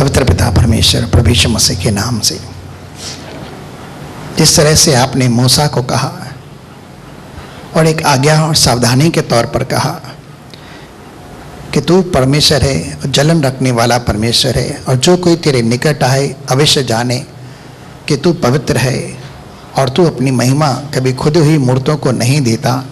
पवित्र पिता परमेश्वर प्रभु यीशु मसीह के नाम से, जिस तरह से आपने मूसा को कहा और एक आज्ञा और सावधानी के तौर पर कहा कि तू परमेश्वर है और जलन रखने वाला परमेश्वर है, और जो कोई तेरे निकट आए अवश्य जाने कि तू पवित्र है और तू अपनी महिमा कभी खुद हुई मूर्तों को नहीं देता।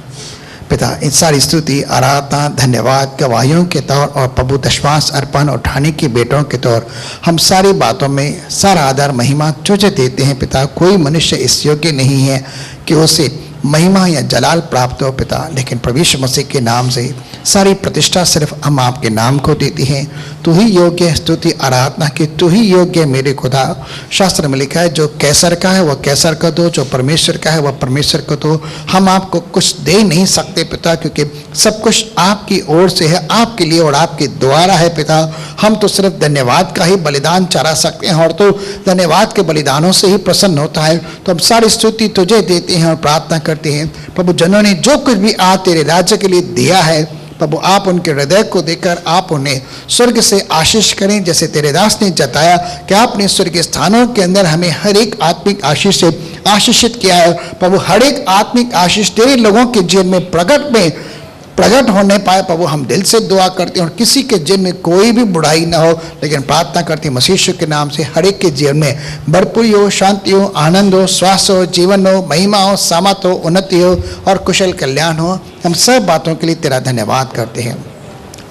पिता, इस सारी स्तुति, आराधना, धन्यवाद, गवाहियों के तौर और प्रभु दशवांश अर्पण उठाने के बेटों के तौर हम सारी बातों में सारा आदर महिमा तुझे देते हैं। पिता, कोई मनुष्य इस योग्य नहीं है कि उसे महिमा या जलाल प्राप्त हो पिता, लेकिन प्रभु यीशु मसीह के नाम से सारी प्रतिष्ठा सिर्फ हम आपके नाम को देते हैं। तू ही योग्य है स्तुति आराधना की, तू ही योग्य है मेरे खुदा। शास्त्र में लिखा है जो कैसर का है वह कैसर को दो, जो परमेश्वर का है वह परमेश्वर को दो। हम आपको कुछ दे नहीं सकते पिता, क्योंकि सब कुछ आपकी ओर से है, आपके लिए और आपके द्वारा है पिता। हम तो सिर्फ धन्यवाद का ही बलिदान चढ़ा सकते हैं, और तो धन्यवाद के बलिदानों से ही प्रसन्न होता है। तो हम सारी स्तुति तुझे देते हैं और प्रार्थना करते हैं प्रभु, जिन्होंने जो कुछ भी आज तेरे राज्य के लिए दिया है प्रभु, आप उनके हृदय को देकर आप उन्हें स्वर्ग से आशीष करें, जैसे तेरे दास ने जताया कि आपने स्वर्ग स्थानों के अंदर हमें हर एक आत्मिक आशीष से आशीषित किया है। प्रभु, हर एक आत्मिक आशीष तेरे लोगों के जीवन में प्रकट होने पाए। प्रभु, हम दिल से दुआ करते हैं और किसी के जीवन में कोई भी बुराई ना हो, लेकिन प्रार्थना करते हैं मसीह यीशु के नाम से हर एक के जीवन में भरपूरी हो, शांति हो, आनंद हो, स्वास्थ्य हो, जीवन हो, महिमा हो, सामर्थ हो, उन्नति हो और कुशल कल्याण हो। हम सब बातों के लिए तेरा धन्यवाद करते हैं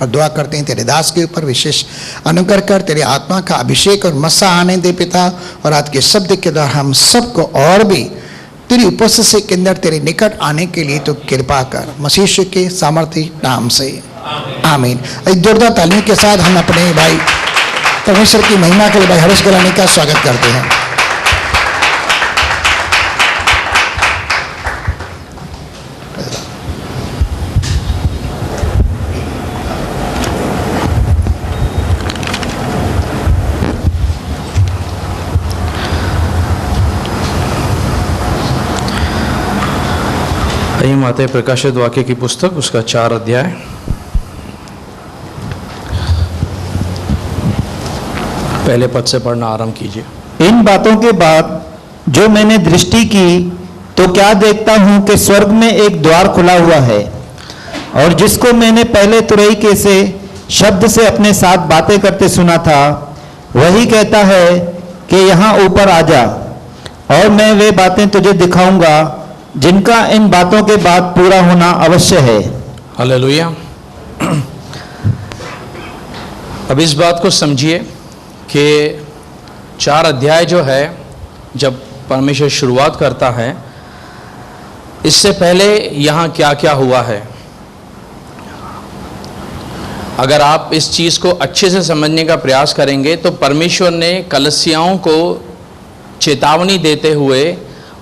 और दुआ करते हैं तेरे दास के ऊपर विशेष अनुग्रह कर, तेरे आत्मा का अभिषेक और मसा आने दे पिता। और आज के शब्द के द्वारा हम सबको और भी तेरी उपस्थिति के अंदर तेरे निकट आने के लिए तो कृपा कर, मसीह यीशु के सामर्थी नाम से आमीन। एक जोरदार तालियों के साथ हम अपने भाई परमेश्वर की महिमा के लिए भाई हर्ष गलानी का स्वागत करते हैं। आइए माते प्रकाशित वाक्य की पुस्तक उसका 4 अध्याय। पहले पद से पढ़ना आरंभ कीजिए। इन बातों के बाद जो मैंने दृष्टि की तो क्या देखता हूँ कि स्वर्ग में एक द्वार खुला हुआ है, और जिसको मैंने पहले तुरई के से शब्द से अपने साथ बातें करते सुना था, वही कहता है कि यहाँ ऊपर आ जा, और मैं वे बातें तुझे दिखाऊंगा जिनका इन बातों के बाद पूरा होना अवश्य है। हालेलुया। अब इस बात को समझिए कि 4 अध्याय जो है, जब परमेश्वर शुरुआत करता है, इससे पहले यहाँ क्या क्या हुआ है। अगर आप इस चीज़ को अच्छे से समझने का प्रयास करेंगे तो परमेश्वर ने कलसियाओं को चेतावनी देते हुए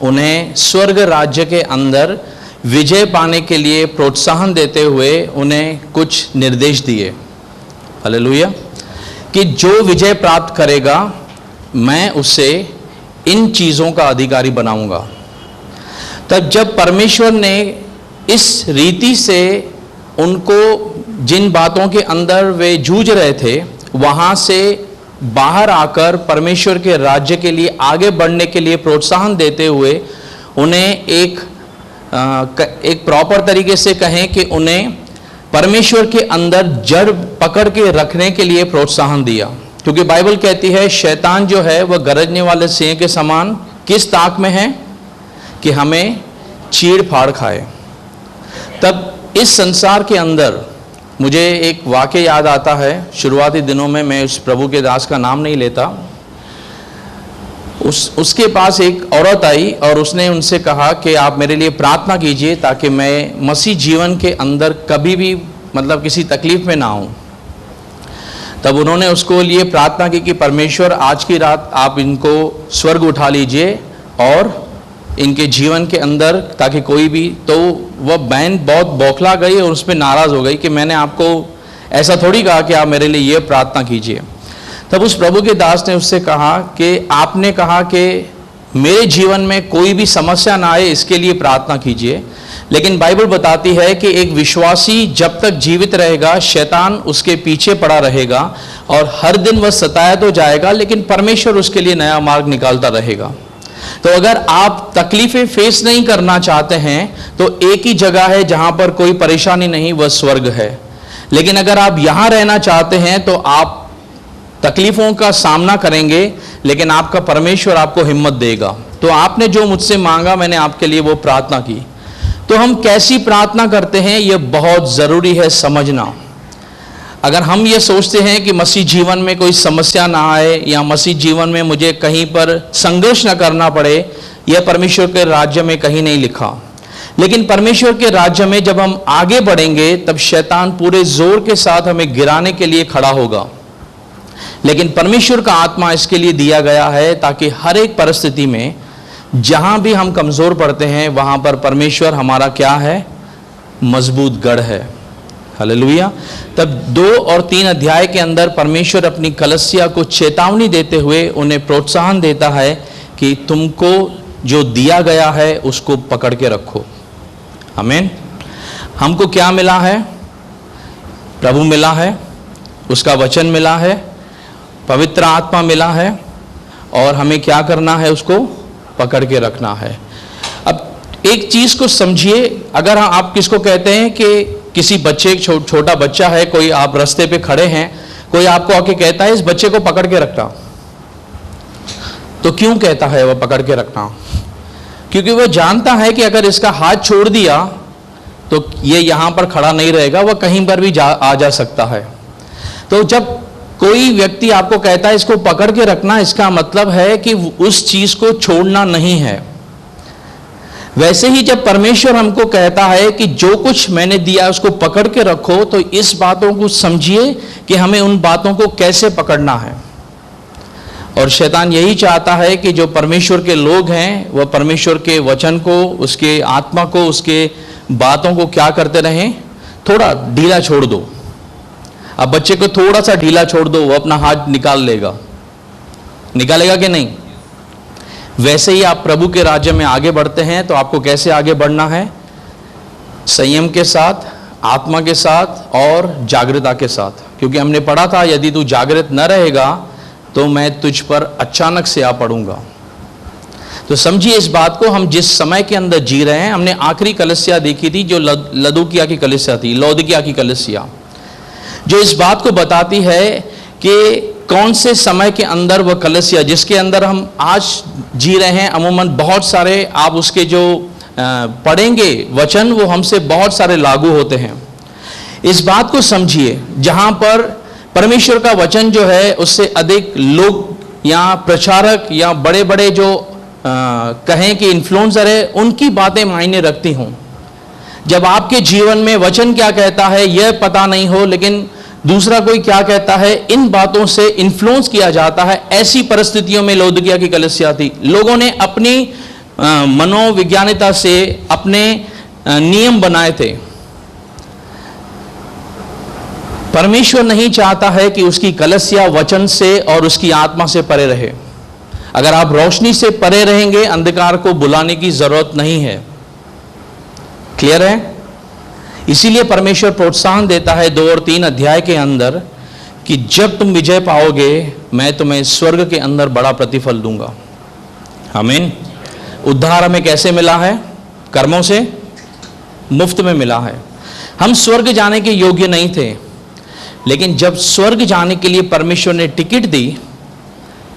उन्हें स्वर्ग राज्य के अंदर विजय पाने के लिए प्रोत्साहन देते हुए उन्हें कुछ निर्देश दिए। हालेलुया। कि जो विजय प्राप्त करेगा मैं उसे इन चीज़ों का अधिकारी बनाऊंगा। तब जब परमेश्वर ने इस रीति से उनको जिन बातों के अंदर वे जूझ रहे थे वहाँ से बाहर आकर परमेश्वर के राज्य के लिए आगे बढ़ने के लिए प्रोत्साहन देते हुए उन्हें एक प्रॉपर तरीके से कहें कि उन्हें परमेश्वर के अंदर जड़ पकड़ के रखने के लिए प्रोत्साहन दिया। क्योंकि बाइबल कहती है शैतान जो है वह गरजने वाले सिंह के समान किस ताक में है कि हमें चीड़ फाड़ खाए। तब इस संसार के अंदर मुझे एक वाक्य याद आता है। शुरुआती दिनों में, मैं उस प्रभु के दास का नाम नहीं लेता, उसके पास एक औरत आई और उसने उनसे कहा कि आप मेरे लिए प्रार्थना कीजिए ताकि मैं मसीह जीवन के अंदर कभी भी मतलब किसी तकलीफ में ना हूँ। तब उन्होंने उसको लिए प्रार्थना की कि परमेश्वर आज की रात आप इनको स्वर्ग उठा लीजिए और इनके जीवन के अंदर, ताकि कोई भी, तो वह बहन बहुत बौखला गई और उस पर नाराज़ हो गई कि मैंने आपको ऐसा थोड़ी कहा कि आप मेरे लिए ये प्रार्थना कीजिए। तब उस प्रभु के दास ने उससे कहा कि आपने कहा कि मेरे जीवन में कोई भी समस्या ना आए इसके लिए प्रार्थना कीजिए, लेकिन बाइबल बताती है कि एक विश्वासी जब तक जीवित रहेगा शैतान उसके पीछे पड़ा रहेगा और हर दिन वह सताया तो जाएगा, लेकिन परमेश्वर उसके लिए नया मार्ग निकालता रहेगा। तो अगर आप तकलीफें फेस नहीं करना चाहते हैं तो एक ही जगह है जहां पर कोई परेशानी नहीं, वह स्वर्ग है। लेकिन अगर आप यहां रहना चाहते हैं तो आप तकलीफों का सामना करेंगे, लेकिन आपका परमेश्वर आपको हिम्मत देगा। तो आपने जो मुझसे मांगा मैंने आपके लिए वो प्रार्थना की। तो हम कैसी प्रार्थना करते हैं यह बहुत ज़रूरी है समझना। अगर हम ये सोचते हैं कि मसीह जीवन में कोई समस्या ना आए या मसीह जीवन में मुझे कहीं पर संघर्ष ना करना पड़े, यह परमेश्वर के राज्य में कहीं नहीं लिखा। लेकिन परमेश्वर के राज्य में जब हम आगे बढ़ेंगे तब शैतान पूरे जोर के साथ हमें गिराने के लिए खड़ा होगा। लेकिन परमेश्वर का आत्मा इसके लिए दिया गया है ताकि हर एक परिस्थिति में जहां भी हम कमजोर पड़ते हैं वहां पर परमेश्वर हमारा क्या है, मजबूत गढ़ है। हालेलुया। तब 2 और 3 अध्याय के अंदर परमेश्वर अपनी कलीसिया को चेतावनी देते हुए उन्हें प्रोत्साहन देता है कि तुमको जो दिया गया है उसको पकड़ के रखो। आमीन। हमको क्या मिला है? प्रभु मिला है, उसका वचन मिला है, पवित्र आत्मा मिला है और हमें क्या करना है? उसको पकड़ के रखना है। अब एक चीज को समझिए, अगर आप किसको कहते हैं कि किसी बच्चे, छोटा बच्चा है, कोई आप रास्ते पे खड़े हैं, कोई आपको आके कहता है इस बच्चे को पकड़ के रखना, तो क्यों कहता है वह पकड़ के रखना? क्योंकि वह जानता है कि अगर इसका हाथ छोड़ दिया तो ये यहां पर खड़ा नहीं रहेगा, वह कहीं पर भी आ जा सकता है। तो जब कोई व्यक्ति आपको कहता है इसको पकड़ के रखना, इसका मतलब है कि उस चीज को छोड़ना नहीं है। वैसे ही जब परमेश्वर हमको कहता है कि जो कुछ मैंने दिया उसको पकड़ के रखो, तो इस बातों को समझिए कि हमें उन बातों को कैसे पकड़ना है। और शैतान यही चाहता है कि जो परमेश्वर के लोग हैं वह परमेश्वर के वचन को, उसके आत्मा को, उसके बातों को क्या करते रहें? थोड़ा ढीला छोड़ दो। अब बच्चे को थोड़ा सा ढीला छोड़ दो, वो अपना हाथ निकालेगा कि नहीं? वैसे ही आप प्रभु के राज्य में आगे बढ़ते हैं तो आपको कैसे आगे बढ़ना है? संयम के साथ, आत्मा के साथ और जागृता के साथ। क्योंकि हमने पढ़ा था यदि तू जागृत न रहेगा तो मैं तुझ पर अचानक से आ पड़ूंगा। तो समझिए इस बात को, हम जिस समय के अंदर जी रहे हैं। हमने आखिरी कलीसिया देखी थी जो लदुकिया की कलीसिया थी, लौदकिया की कलीसिया, जो इस बात को बताती है कि कौन से समय के अंदर वह कलीसिया जिसके अंदर हम आज जी रहे हैं, अमूमन बहुत सारे आप उसके जो पढ़ेंगे वचन वो हमसे बहुत सारे लागू होते हैं। इस बात को समझिए, जहां पर परमेश्वर का वचन जो है उससे अधिक लोग या प्रचारक या बड़े बड़े जो कहें कि इन्फ्लुएंसर है, उनकी बातें मायने रखती हों। जब आपके जीवन में वचन क्या कहता है यह पता नहीं हो, लेकिन दूसरा कोई क्या कहता है, इन बातों से इन्फ्लुएंस किया जाता है। ऐसी परिस्थितियों में लौदकिया की कलीसिया थी। लोगों ने अपनी मनोविज्ञानिता से अपने नियम बनाए थे। परमेश्वर नहीं चाहता है कि उसकी कलीसिया वचन से और उसकी आत्मा से परे रहे। अगर आप रोशनी से परे रहेंगे, अंधकार को बुलाने की जरूरत नहीं है। क्लियर है? इसीलिए परमेश्वर प्रोत्साहन देता है 2 और 3 अध्याय के अंदर कि जब तुम विजय पाओगे मैं तुम्हें स्वर्ग के अंदर बड़ा प्रतिफल दूंगा। आमीन। उद्धार हमें कैसे मिला है? कर्मों से, मुफ्त में मिला है। हम स्वर्ग जाने के योग्य नहीं थे, लेकिन जब स्वर्ग जाने के लिए परमेश्वर ने टिकट दी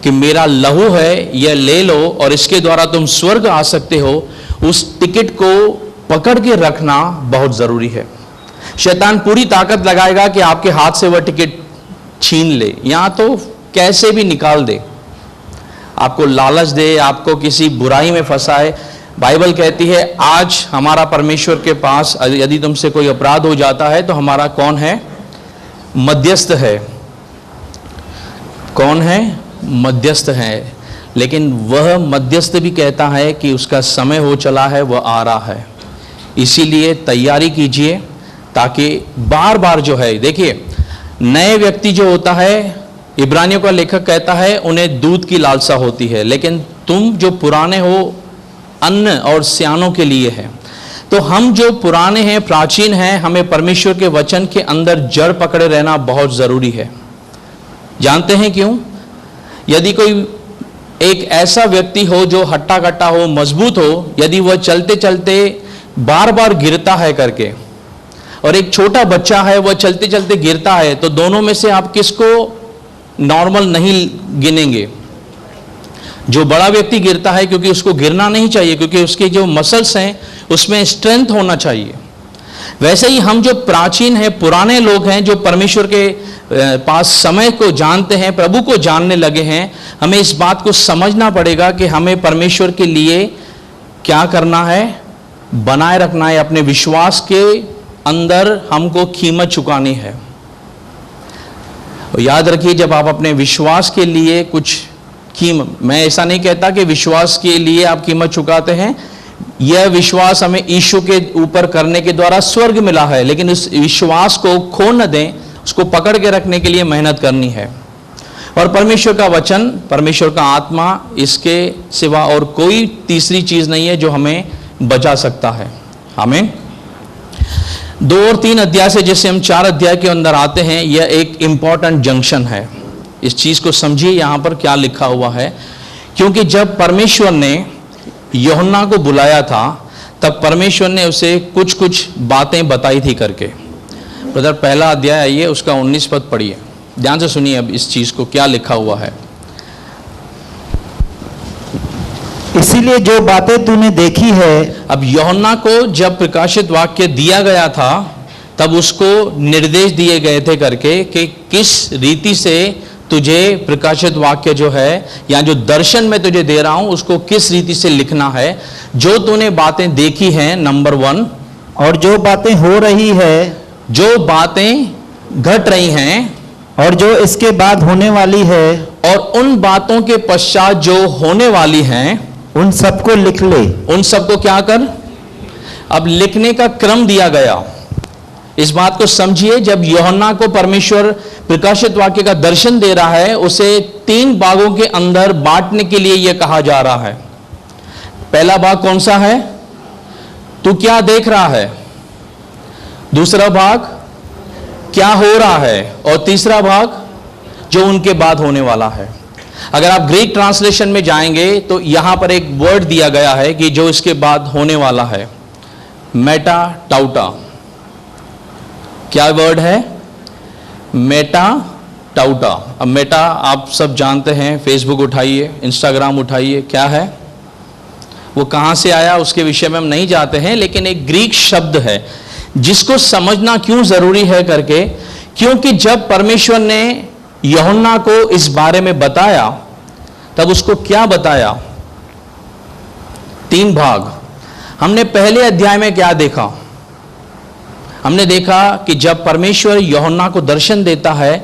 कि मेरा लहू है यह ले लो और इसके द्वारा तुम स्वर्ग आ सकते हो, उस टिकट को पकड़ के रखना बहुत जरूरी है। शैतान पूरी ताकत लगाएगा कि आपके हाथ से वह टिकट छीन ले, या तो कैसे भी निकाल दे, आपको लालच दे, आपको किसी बुराई में फंसाए। बाइबल कहती है आज हमारा परमेश्वर के पास यदि तुमसे कोई अपराध हो जाता है तो हमारा कौन है? मध्यस्थ है। कौन है? मध्यस्थ है। लेकिन वह मध्यस्थ भी कहता है कि उसका समय हो चला है, वह आ रहा है। इसीलिए तैयारी कीजिए, ताकि बार बार जो है, देखिए नए व्यक्ति जो होता है, इब्रानियों का लेखक कहता है उन्हें दूध की लालसा होती है, लेकिन तुम जो पुराने हो अन्न और स्यानों के लिए है। तो हम जो पुराने हैं, प्राचीन हैं, हमें परमेश्वर के वचन के अंदर जड़ पकड़े रहना बहुत जरूरी है। जानते हैं क्यों? यदि कोई एक ऐसा व्यक्ति हो जो हट्टा कट्टा हो, मजबूत हो, यदि वह चलते चलते बार बार गिरता है करके, और एक छोटा बच्चा है वह चलते चलते गिरता है, तो दोनों में से आप किसको नॉर्मल नहीं गिनेंगे? जो बड़ा व्यक्ति गिरता है, क्योंकि उसको गिरना नहीं चाहिए, क्योंकि उसके जो मसल्स हैं उसमें स्ट्रेंथ होना चाहिए। वैसे ही हम जो प्राचीन हैं, पुराने लोग हैं, जो परमेश्वर के पास समय को जानते हैं, प्रभु को जानने लगे हैं, हमें इस बात को समझना पड़ेगा कि हमें परमेश्वर के लिए क्या करना है, बनाए रखना है। अपने विश्वास के अंदर हमको कीमत चुकानी है। और याद रखिए, जब आप अपने विश्वास के लिए कुछ मैं ऐसा नहीं कहता कि विश्वास के लिए आप कीमत चुकाते हैं, यह विश्वास हमें यीशु के ऊपर करने के द्वारा स्वर्ग मिला है, लेकिन उस विश्वास को खो न दें, उसको पकड़ के रखने के लिए मेहनत करनी है। और परमेश्वर का वचन, परमेश्वर का आत्मा, इसके सिवा और कोई तीसरी चीज नहीं है जो हमें बचा सकता है। आमीन। 2 और 3 अध्याय से जैसे हम 4 अध्याय के अंदर आते हैं, यह एक इंपॉर्टेंट जंक्शन है। इस चीज को समझिए यहां पर क्या लिखा हुआ है, क्योंकि जब परमेश्वर ने यूहन्ना को बुलाया था, तब परमेश्वर ने उसे कुछ कुछ बातें बताई थी करके। ब्रदर, पहला अध्याय आइए, उसका 19 पद पढ़िए, ध्यान से सुनिए अब इस चीज को क्या लिखा हुआ है। इसीलिए जो बातें तूने देखी है। अब यूहन्ना को जब प्रकाशित वाक्य दिया गया था, तब उसको निर्देश दिए गए थे करके कि किस रीति से तुझे प्रकाशित वाक्य जो है, या जो दर्शन में तुझे दे रहा हूं, उसको किस रीति से लिखना है। जो तूने बातें देखी हैं, नंबर 1, और जो बातें हो रही है, जो बातें घट रही हैं, और जो इसके बाद होने वाली है, और उन बातों के पश्चात जो होने वाली हैं, उन सबको लिख ले। उन सबको क्या कर? अब लिखने का क्रम दिया गया। इस बात को समझिए, जब यूहन्ना को परमेश्वर प्रकाशित वाक्य का दर्शन दे रहा है, उसे 3 भागों के अंदर बांटने के लिए यह कहा जा रहा है। पहला भाग कौन सा है? तू क्या देख रहा है। दूसरा भाग, क्या हो रहा है। और तीसरा भाग, जो उनके बाद होने वाला है। अगर आप ग्रीक ट्रांसलेशन में जाएंगे तो यहां पर एक वर्ड दिया गया है कि जो इसके बाद होने वाला है, मेटा टाउटा। क्या वर्ड है? मेटा टाउटा। अब मेटा आप सब जानते हैं, फेसबुक उठाइए, इंस्टाग्राम उठाइए, क्या है वो, कहां से आया, उसके विषय में हम नहीं जाते हैं, लेकिन एक ग्रीक शब्द है जिसको समझना क्यों जरूरी है करके, क्योंकि जब परमेश्वर ने यूहन्ना को इस बारे में बताया, तब उसको क्या बताया? 3 भाग। हमने पहले अध्याय में क्या देखा? हमने देखा कि जब परमेश्वर यूहन्ना को दर्शन देता है,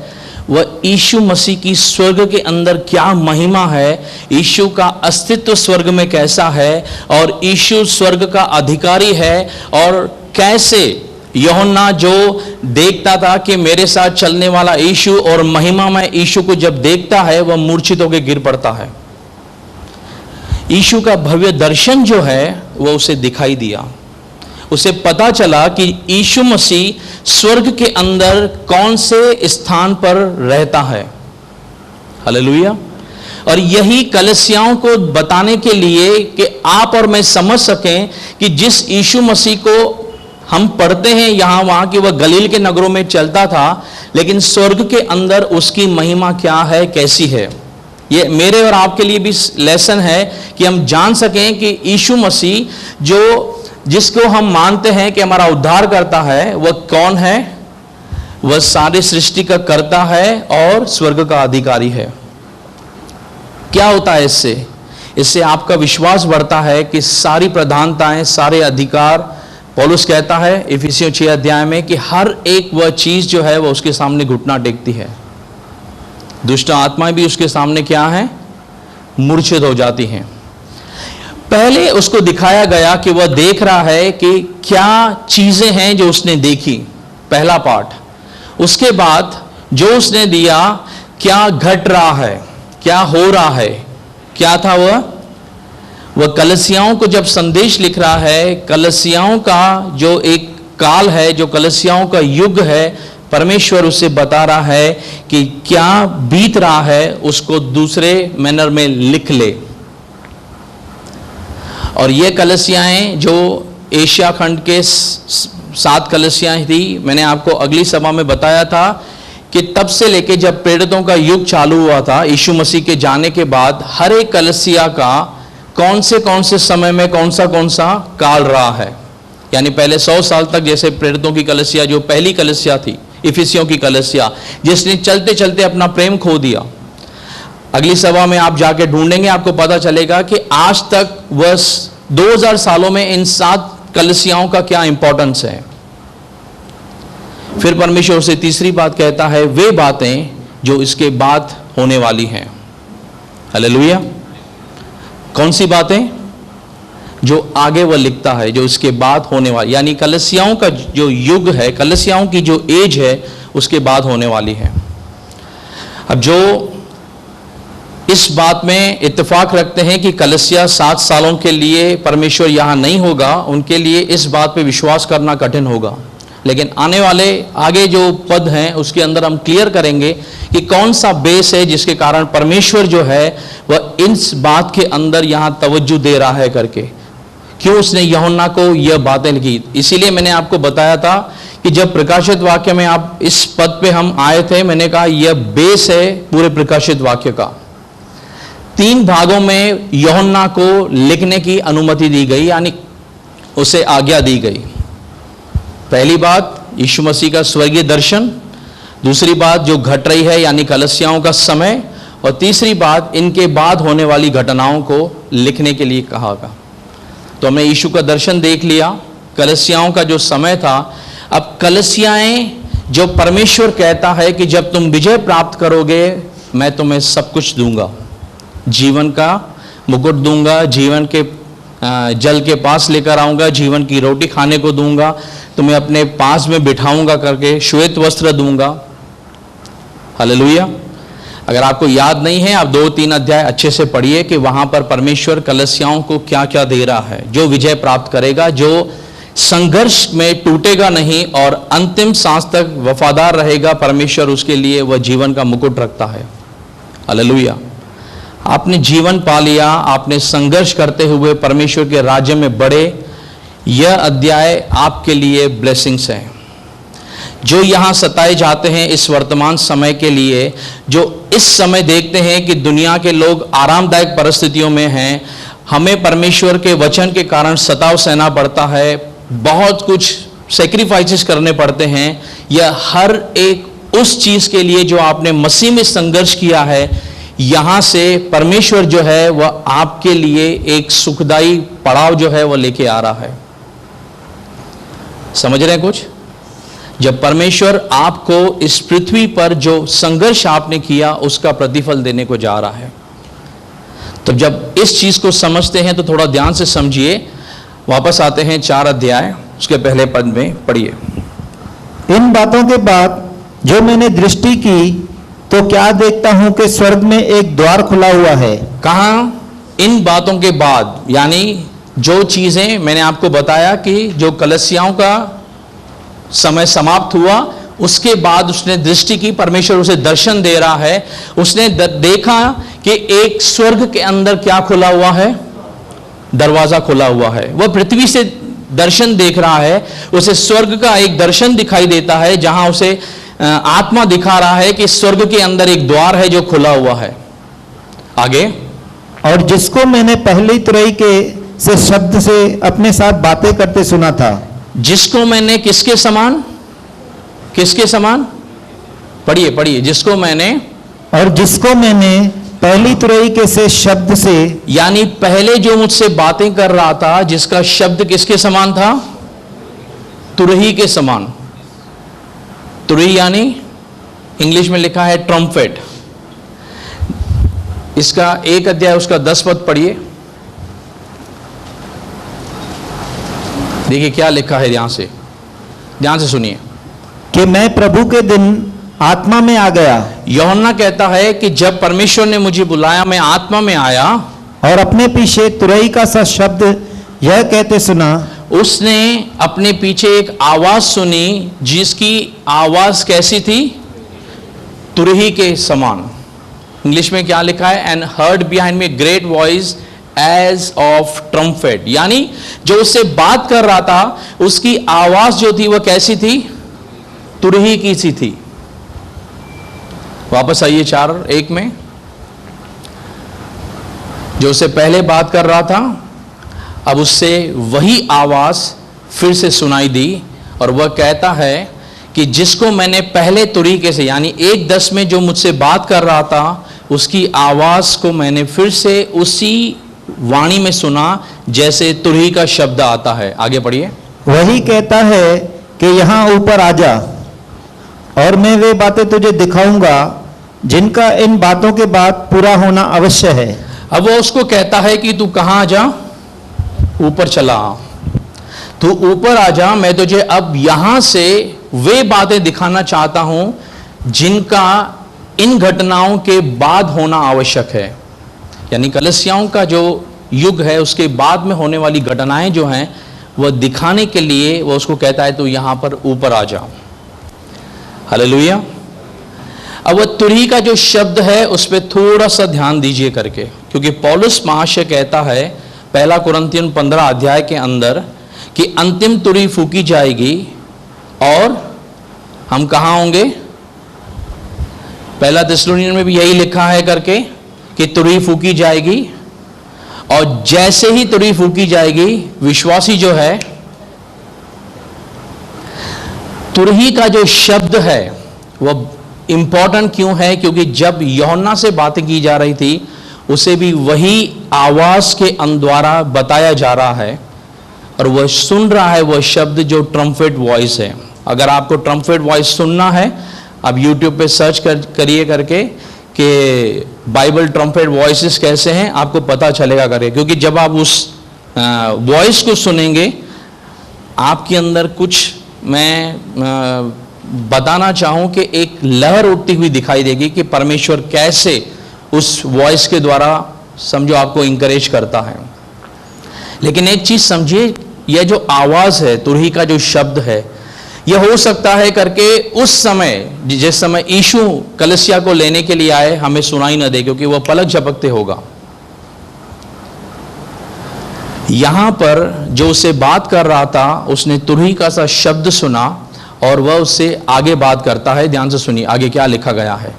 वह यीशु मसीह की स्वर्ग के अंदर क्या महिमा है, यीशु का अस्तित्व स्वर्ग में कैसा है, और यीशु स्वर्ग का अधिकारी है, और कैसे यूहन्ना जो देखता था कि मेरे साथ चलने वाला यीशु और महिमा में यीशु को जब देखता है, वह मूर्छित होकर गिर पड़ता है। यीशु का भव्य दर्शन जो है वह उसे दिखाई दिया। उसे पता चला कि यीशु मसीह स्वर्ग के अंदर कौन से स्थान पर रहता है। हालेलुया। और यही कलीसियाओं को बताने के लिए कि आप और मैं समझ सकें कि जिस यीशु मसीह को हम पढ़ते हैं यहाँ वहाँ कि वह गलील के नगरों में चलता था, लेकिन स्वर्ग के अंदर उसकी महिमा क्या है, कैसी है। ये मेरे और आपके लिए भी लेसन है कि हम जान सकें कि यीशु मसीह जिसको हम मानते हैं कि हमारा उद्धार करता है, वह कौन है? वह सारी सृष्टि का कर्ता है और स्वर्ग का अधिकारी है। क्या होता है इससे आपका विश्वास बढ़ता है कि सारी प्रधानताएं, सारे अधिकार, पौलुस कहता है इफिसियों 6 अध्याय में कि हर एक वह चीज जो है वह उसके सामने घुटना टेकती है। दुष्ट आत्माएं भी उसके सामने क्या है? मूर्छित हो जाती हैं। पहले उसको दिखाया गया कि वह देख रहा है कि क्या चीजें हैं जो उसने देखी, पहला पार्ट। उसके बाद जो उसने दिया, क्या घट रहा है, क्या हो रहा है, क्या था वह कलसियाओं को जब संदेश लिख रहा है, कलसियाओं का जो एक काल है, जो कलसियाओं का युग है, परमेश्वर उसे बता रहा है कि क्या बीत रहा है, उसको दूसरे मैनर में लिख ले। और ये कलसियाएं जो एशिया खंड के 7 कलसियाएं थी, मैंने आपको अगली सभा में बताया था कि तब से लेके जब प्रेरितों का युग चालू हुआ था, यीशु मसीह के जाने के बाद, हर एक कलसिया का कौन से समय में कौन सा काल रहा है। यानी पहले 100 साल तक, जैसे प्रेरितों की कलसिया जो पहली कलसिया थी, इफिसियों की कलसिया, जिसने चलते चलते अपना प्रेम खो दिया। अगली सभा में आप जाके ढूंढेंगे, आपको पता चलेगा कि आज तक वर्ष 2000 सालों में इन 7 कलसियाओं का क्या इंपॉर्टेंस है। फिर परमेश्वर से तीसरी बात कहता है, वे बातें जो इसके बाद होने वाली हैं। हालेलुया। कौन सी बातें? जो आगे वह लिखता है, जो इसके बाद होने वाली, यानी कलसियाओं का जो युग है, कलसियाओं की जो एज है, उसके बाद होने वाली है। अब जो इस बात में इत्तेफाक रखते हैं कि कलसिया 7 सालों के लिए परमेश्वर यहां नहीं होगा, उनके लिए इस बात पे विश्वास करना कठिन होगा। लेकिन आने वाले आगे जो पद हैं उसके अंदर हम क्लियर करेंगे कि कौन सा बेस है जिसके कारण परमेश्वर जो है वह इस बात के अंदर यहां तवज्जो दे रहा है करके, क्यों उसने यूहन्ना को यह बातें लिखी। इसीलिए मैंने आपको बताया था कि जब प्रकाशित वाक्य में आप इस पद पे हम आए थे, मैंने कहा यह बेस है पूरे प्रकाशित वाक्य का। 3 भागों में यूहन्ना को लिखने की अनुमति दी गई, यानी उसे आज्ञा दी गई। पहली बात यीशु मसीह का स्वर्गीय दर्शन, दूसरी बात जो घट रही है यानी कलसियाओं का समय, और तीसरी बात इनके बाद होने वाली घटनाओं को लिखने के लिए कहा गया। तो हमने यीशु का दर्शन देख लिया, कलसियाओं का जो समय था। अब कलसियाएं जो परमेश्वर कहता है कि जब तुम विजय प्राप्त करोगे मैं तुम्हें सब कुछ दूंगा, जीवन का मुकुट दूंगा, जीवन के जल के पास लेकर आऊंगा, जीवन की रोटी खाने को दूंगा, तुम्हें अपने पास में बिठाऊंगा करके श्वेत वस्त्र दूंगा। हालेलुया। अगर आपको याद नहीं है, आप 2-3 अध्याय अच्छे से पढ़िए कि वहां पर परमेश्वर कलसियाओं को क्या क्या दे रहा है। जो विजय प्राप्त करेगा, जो संघर्ष में टूटेगा नहीं और अंतिम सांस तक वफादार रहेगा, परमेश्वर उसके लिए वह जीवन का मुकुट रखता है। हालेलुया। आपने जीवन पा लिया, आपने संघर्ष करते हुए परमेश्वर के राज्य में बढ़े, यह अध्याय आपके लिए ब्लेसिंग्स है। जो यहां सताए जाते हैं इस वर्तमान समय के लिए, जो इस समय देखते हैं कि दुनिया के लोग आरामदायक परिस्थितियों में हैं, हमें परमेश्वर के वचन के कारण सताव सहना पड़ता है, बहुत कुछ सेक्रीफाइसेस करने पड़ते हैं, यह हर एक उस चीज के लिए जो आपने मसीह में संघर्ष किया है, यहां से परमेश्वर जो है वह आपके लिए एक सुखदाई पड़ाव जो है वह लेके आ रहा है। समझ रहे हैं कुछ? जब परमेश्वर आपको इस पृथ्वी पर जो संघर्ष आपने किया उसका प्रतिफल देने को जा रहा है। तो जब इस चीज को समझते हैं तो थोड़ा ध्यान से समझिए। वापस आते हैं 4 अध्याय, उसके पहले पद में पढ़िए। इन बातों के बाद जो मैंने दृष्टि की तो क्या देखता हूं कि स्वर्ग में एक द्वार खुला हुआ है। कहां? इन बातों के बाद, यानी जो चीजें मैंने आपको बताया कि जो कलसियाओं का समय समाप्त हुआ, उसके बाद उसने दृष्टि की, परमेश्वर उसे दर्शन दे रहा है। उसने देखा कि एक स्वर्ग के अंदर क्या खुला हुआ है, दरवाजा खुला हुआ है। वह पृथ्वी से दर्शन देख रहा है, उसे स्वर्ग का एक दर्शन दिखाई देता है, जहां उसे आत्मा दिखा रहा है कि स्वर्ग के अंदर एक द्वार है जो खुला हुआ है। आगे, और जिसको मैंने पहली तुरई के से शब्द से अपने साथ बातें करते सुना था। जिसको मैंने किसके समान, किसके समान? पढ़िए पढ़िए। जिसको मैंने, और जिसको मैंने पहली तुरई के से शब्द से, यानी पहले जो मुझसे बातें कर रहा था, जिसका शब्द किसके समान था? तुरही के समान। तुरही यानी इंग्लिश में लिखा है ट्रम्पेट। इसका 1 अध्याय उसका 10 पद पढ़िए, देखिए क्या लिखा है। ध्यान से सुनिए कि मैं प्रभु के दिन आत्मा में आ गया। यूहन्ना कहता है कि जब परमेश्वर ने मुझे बुलाया, मैं आत्मा में आया। और अपने पीछे तुरई का सा शब्द यह कहते सुना, उसने अपने पीछे एक आवाज सुनी जिसकी आवाज कैसी थी? तुरही के समान। इंग्लिश में क्या लिखा है? And heard behind me great voice as of trumpet, यानी जो उससे बात कर रहा था उसकी आवाज जो थी वह कैसी थी? तुरही की सी थी। वापस आइए 4:1 में। जो उससे पहले बात कर रहा था अब उससे वही आवाज फिर से सुनाई दी और वह कहता है कि जिसको मैंने पहले तरीके से यानी 1:10 में जो मुझसे बात कर रहा था उसकी आवाज को मैंने फिर से उसी वाणी में सुना जैसे तुरही का शब्द आता है। आगे पढ़िए। वही कहता है कि यहाँ ऊपर आ जा और मैं वे बातें तुझे दिखाऊंगा जिनका इन बातों के बाद पूरा होना अवश्य है। अब वो उसको कहता है कि तू कहाँ आ जा? ऊपर चला आ, तू ऊपर आ जा, मैं तुझे अब यहां से वे बातें दिखाना चाहता हूं जिनका इन घटनाओं के बाद होना आवश्यक है। यानी कलीसियाओं का जो युग है उसके बाद में होने वाली घटनाएं जो हैं वह दिखाने के लिए वह उसको कहता है तू यहां पर ऊपर आ जा। हालेलुया। अब वह तुरही का जो शब्द है उस पर थोड़ा सा ध्यान दीजिए करके, क्योंकि पौलुस महाशय कहता है 1 कुरिन्थियों 15 अध्याय के अंदर कि अंतिम तुरही फूकी जाएगी और हम कहाँ होंगे? 1 थिस्सलुनीकियों में भी यही लिखा है करके कि तुरही फूकी जाएगी और जैसे ही तुरही फूकी जाएगी विश्वासी जो है, तुरही का जो शब्द है वह इंपॉर्टेंट क्यों है? क्योंकि जब यूहन्ना से बातें की जा रही थी उसे भी वही आवाज के द्वारा बताया जा रहा है और वह सुन रहा है वह शब्द जो ट्रम्पेट वॉइस है। अगर आपको ट्रम्पेट वॉइस सुनना है आप YouTube पे सर्च करिए करके कि बाइबल ट्रम्पेट वॉइसेस कैसे हैं, आपको पता चलेगा करके। क्योंकि जब आप उस वॉइस को सुनेंगे आपके अंदर कुछ मैं बताना चाहूं कि एक लहर उठती हुई दिखाई देगी कि परमेश्वर कैसे उस वॉइस के द्वारा समझो आपको इंकरेज करता है। लेकिन एक चीज समझिए, यह जो आवाज है, तुरही का जो शब्द है, यह हो सकता है करके उस समय जिस समय यीशु कलीसिया को लेने के लिए आए हमें सुनाई न दे, क्योंकि वह पलक झपकते होगा। यहां पर जो उससे बात कर रहा था उसने तुरही का सा शब्द सुना और वह उससे आगे बात करता है। ध्यान से सुनिए आगे क्या लिखा गया है।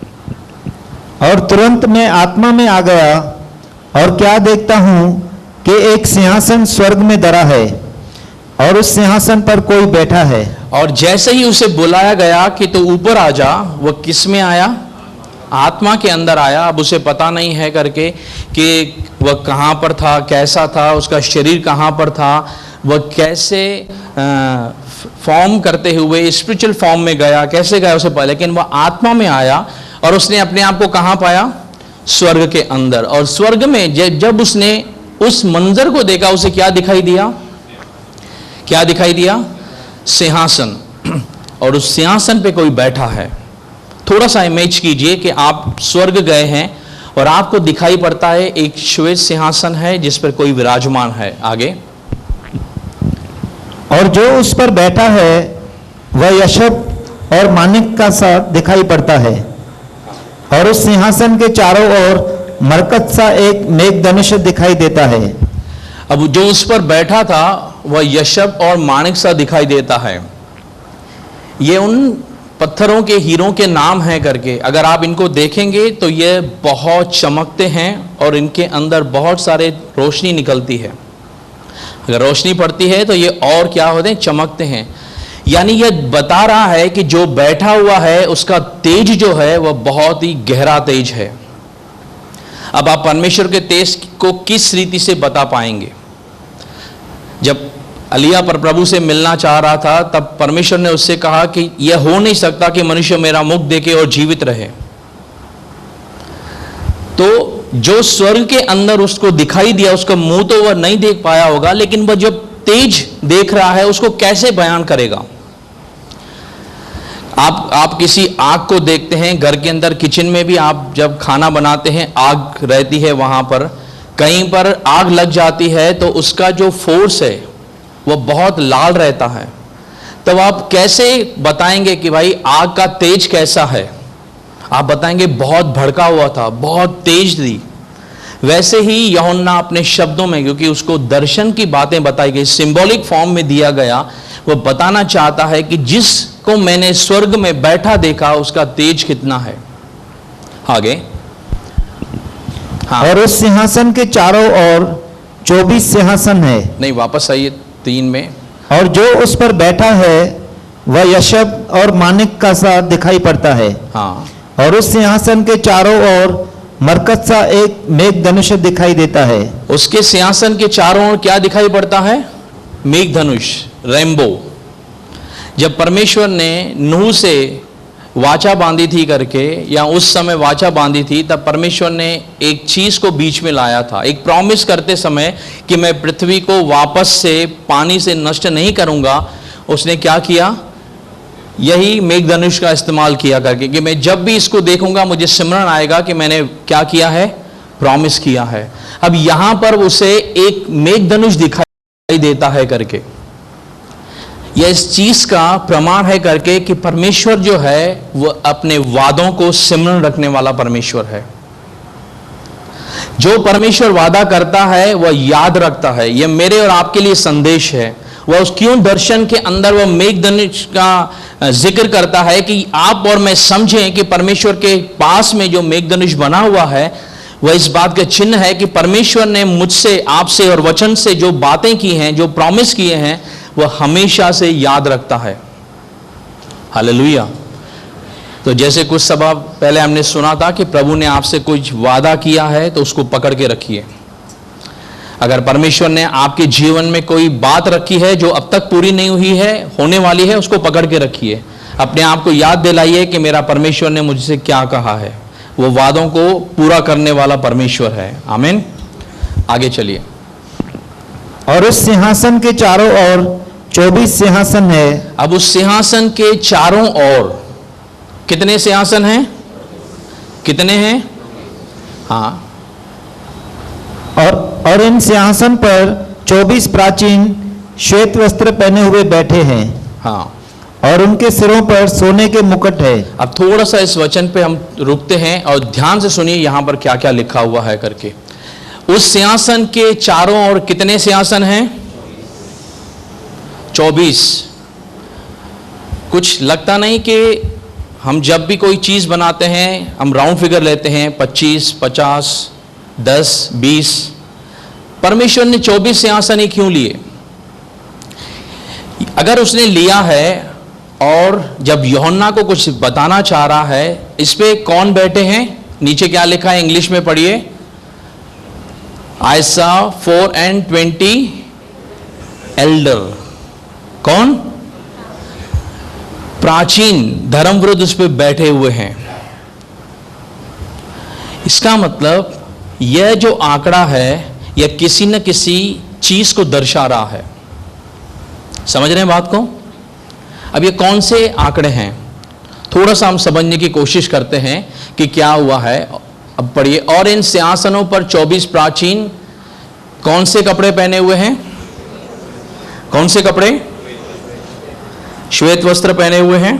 और तुरंत मैं आत्मा में आ गया और क्या देखता हूं कि एक सिंहासन स्वर्ग में धरा है और उस सिंहासन पर कोई बैठा है। और जैसे ही उसे बुलाया गया कि तू ऊपर आ जा, वह किस में आया? आत्मा के अंदर आया। अब उसे पता नहीं है करके कि वह कहाँ पर था, कैसा था, उसका शरीर कहाँ पर था, वह कैसे फॉर्म करते हुए स्पिरिचुअल फॉर्म में गया, कैसे गया उसे पता, लेकिन वह आत्मा में आया और उसने अपने आप को कहाँ पाया? स्वर्ग के अंदर। और स्वर्ग में जब उसने उस मंजर को देखा उसे क्या दिखाई दिया? क्या दिखाई दिया? सिंहासन। और उस सिंहासन पे कोई बैठा है। थोड़ा सा इमेज कीजिए कि आप स्वर्ग गए हैं और आपको दिखाई पड़ता है एक श्वेत सिंहासन है जिस पर कोई विराजमान है। आगे। और जो उस पर बैठा है वह यशब और मानिक का सा दिखाई पड़ता है और उस सिंहासन के चारों ओर मरकत सा एक मेघधनुष दिखाई देता है। अब जो उस पर बैठा था वह यशब और मानिक सा दिखाई देता है। ये उन पत्थरों के हीरों के नाम हैं करके, अगर आप इनको देखेंगे तो ये बहुत चमकते हैं और इनके अंदर बहुत सारे रोशनी निकलती है। अगर रोशनी पड़ती है तो ये और क्या होते हैं? चमकते हैं। यानी यह बता रहा है कि जो बैठा हुआ है उसका तेज जो है वह बहुत ही गहरा तेज है। अब आप परमेश्वर के तेज को किस रीति से बता पाएंगे? जब अलिया पर प्रभु से मिलना चाह रहा था तब परमेश्वर ने उससे कहा कि यह हो नहीं सकता कि मनुष्य मेरा मुख देखे और जीवित रहे। तो जो स्वर्ग के अंदर उसको दिखाई दिया, उसका मुंह तो वह नहीं देख पाया होगा, लेकिन वह जब तेज देख रहा है उसको कैसे बयान करेगा? आप किसी आग को देखते हैं घर के अंदर, किचन में भी आप जब खाना बनाते हैं आग रहती है वहां पर, कहीं पर आग लग जाती है तो उसका जो फोर्स है वो बहुत लाल रहता है, तब आप कैसे बताएंगे कि भाई आग का तेज कैसा है? आप बताएंगे बहुत भड़का हुआ था, बहुत तेज थी। वैसे ही यूहन्ना अपने शब्दों में, क्योंकि उसको दर्शन की बातें बताई गई, सिंबॉलिक फॉर्म में दिया गया, वो बताना चाहता है कि जिसको मैंने स्वर्ग में बैठा देखा उसका तेज कितना है। आगे हाँ। और उस सिंहासन के चारों ओर 24 सिंहासन है। नहीं, वापस आइए 3 में। और जो उस पर बैठा है वह यशब और मानिक का सा दिखाई पड़ता है। हाँ। और उस सिंहासन के चारों ओर मरकत सा एक मेघधनुष दिखाई देता है। उसके सिंहासन के चारों ओर क्या दिखाई पड़ता है? मेघधनुष, रेनबो। जब परमेश्वर ने नूह से वाचा बांधी थी करके, या उस समय वाचा बांधी थी, तब परमेश्वर ने एक चीज को बीच में लाया था, एक प्रॉमिस करते समय कि मैं पृथ्वी को वापस से पानी से नष्ट नहीं करूंगा। उसने क्या किया? यही मेघधनुष का इस्तेमाल किया करके, कि मैं जब भी इसको देखूंगा मुझे सिमरन आएगा कि मैंने क्या किया है, प्रॉमिस किया है। अब यहां पर उसे एक मेघधनुष दिखाई देता है करके, यह इस चीज का प्रमाण है करके कि परमेश्वर जो है वह अपने वादों को सिमरन रखने वाला परमेश्वर है। जो परमेश्वर वादा करता है वह याद रखता है। यह मेरे और आपके लिए संदेश है। वह उस क्यों दर्शन के अंदर वह मेघधनुष का जिक्र करता है कि आप और मैं समझें कि परमेश्वर के पास में जो मेघधनुष बना हुआ है वह इस बात का चिन्ह है कि परमेश्वर ने मुझसे, आपसे और वचन से जो बातें की हैं, जो प्रॉमिस किए हैं, वह हमेशा से याद रखता है। हालेलुया। तो जैसे कुछ समय पहले हमने सुना था कि प्रभु ने आपसे कुछ वादा किया है तो उसको पकड़ के रखिए। अगर परमेश्वर ने आपके जीवन में कोई बात रखी है जो अब तक पूरी नहीं हुई है, होने वाली है, उसको पकड़ के रखिए। अपने आप को याद दिलाइए कि मेरा परमेश्वर ने मुझसे क्या कहा है। वो वादों को पूरा करने वाला परमेश्वर है। आमीन। आगे चलिए। और उस सिंहासन के चारों ओर 24 सिंहासन है। अब उस सिंहासन के चारों ओर कितने सिंहासन हैं? कितने हैं? हाँ। और इन सिंहासन पर 24 प्राचीन श्वेत वस्त्र पहने हुए बैठे हैं। हाँ। और उनके सिरों पर सोने के मुकुट है। अब थोड़ा सा इस वचन पे हम रुकते हैं और ध्यान से सुनिए यहां पर क्या क्या लिखा हुआ है करके। उस सिंहासन के चारों ओर कितने सिंहासन हैं? 24। कुछ लगता नहीं कि हम जब भी कोई चीज बनाते हैं हम राउंड फिगर लेते हैं, 25, 50, 10, 20। परमेश्वर ने 24 सिंहासन ही क्यों लिए? अगर उसने लिया है और जब यूहन्ना को कुछ बताना चाह रहा है, इस पे कौन बैठे हैं? नीचे क्या लिखा है? इंग्लिश में पढ़िए। I saw 4 and 20 Elder. कौन? प्राचीन धर्मवृद्ध उस पे बैठे हुए हैं। इसका मतलब यह जो आंकड़ा है यह किसी न किसी चीज को दर्शा रहा है। समझ रहे हैं बात को? अब ये कौन से आंकड़े हैं? थोड़ा सा हम समझने की कोशिश करते हैं कि क्या हुआ है। अब पढ़िए। और इन सिंहासनों पर 24 प्राचीन कौन से कपड़े पहने हुए हैं? कौन से कपड़े? श्वेत वस्त्र पहने हुए हैं।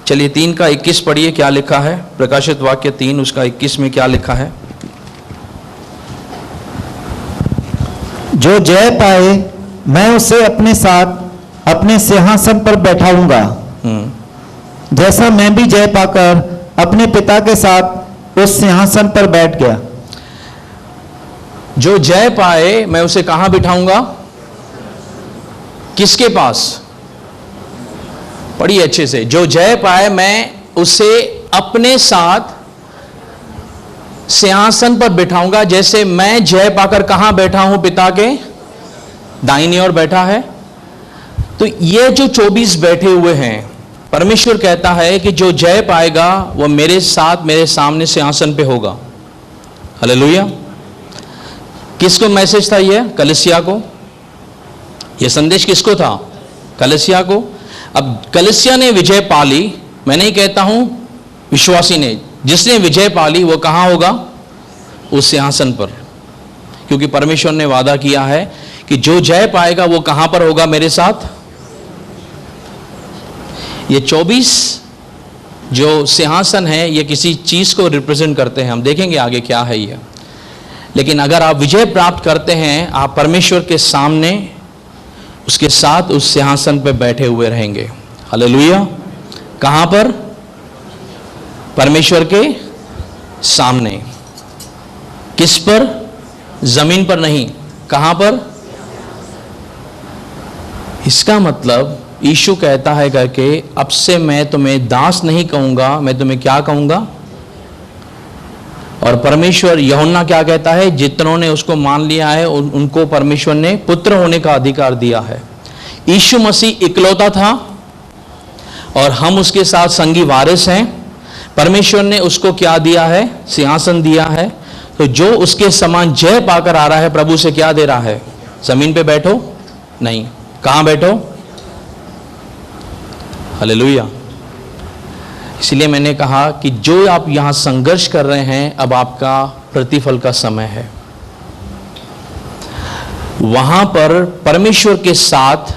चलिए 3 का 21 पढ़िए क्या लिखा है। प्रकाशित वाक्य 3 उसका 21 में क्या लिखा है? जो जय पाए मैं उसे अपने साथ अपने सिंहासन पर बैठाऊंगा, जैसा मैं भी जय पाकर अपने पिता के साथ उस सिंहासन पर बैठ गया। जो जय पाए मैं उसे कहां बिठाऊंगा? किसके पास? पढ़िए अच्छे से। जो जय पाए मैं उसे अपने साथ सिंहासन पर बिठाऊंगा, जैसे मैं जय पाकर कहां बैठा हूं? पिता के दाहिनी ओर बैठा है। तो ये जो 24 बैठे हुए हैं, परमेश्वर कहता है कि जो जय पाएगा वह मेरे साथ मेरे सामने सिंहासन पे होगा। हालेलुया। किसको मैसेज था यह? कलीसिया को। यह संदेश किसको था? कलीसिया को। अब कलीसिया ने विजय पाली, मैं नहीं कहता हूं विश्वासी ने, जिसने विजय पाली वो कहां होगा? उस सिंहासन पर। क्योंकि परमेश्वर ने वादा किया है कि जो जय पाएगा वो कहां पर होगा मेरे साथ। ये 24 जो सिंहासन है ये किसी चीज को रिप्रेजेंट करते हैं, हम देखेंगे आगे क्या है ये। लेकिन अगर आप विजय प्राप्त करते हैं, आप परमेश्वर के सामने उसके साथ उस सिंहासन पर बैठे हुए रहेंगे। हालेलुया। कहां पर? परमेश्वर के सामने। किस पर? जमीन पर नहीं। कहां पर? इसका मतलब यीशु कहता है करके अब से मैं तुम्हें दास नहीं कहूंगा, मैं तुम्हें क्या कहूंगा? और परमेश्वर यूहन्ना क्या कहता है? जितनों ने उसको मान लिया है उनको परमेश्वर ने पुत्र होने का अधिकार दिया है। यीशु मसीह इकलौता था और हम उसके साथ संगी वारिस हैं। परमेश्वर ने उसको क्या दिया है? सिंहासन दिया है। तो जो उसके समान जय पाकर आ रहा है, प्रभु से क्या दे रहा है? जमीन पे बैठो नहीं, कहां बैठो? हालेलुया। इसलिए मैंने कहा कि जो आप यहां संघर्ष कर रहे हैं, अब आपका प्रतिफल का समय है। वहां पर परमेश्वर के साथ,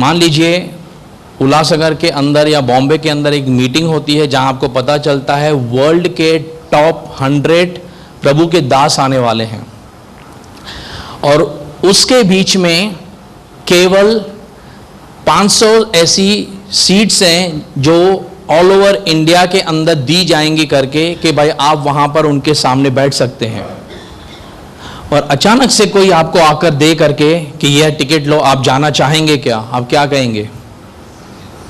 मान लीजिए उल्लासनगर के अंदर या बॉम्बे के अंदर एक मीटिंग होती है जहां आपको पता चलता है वर्ल्ड के टॉप 100 प्रभु के दास आने वाले हैं, और उसके बीच में केवल 500 ऐसी सीट्स हैं जो ऑल ओवर इंडिया के अंदर दी जाएंगी करके कि भाई आप वहां पर उनके सामने बैठ सकते हैं। और अचानक से कोई आपको आकर दे करके कि यह टिकट लो, आप जाना चाहेंगे क्या? आप क्या कहेंगे?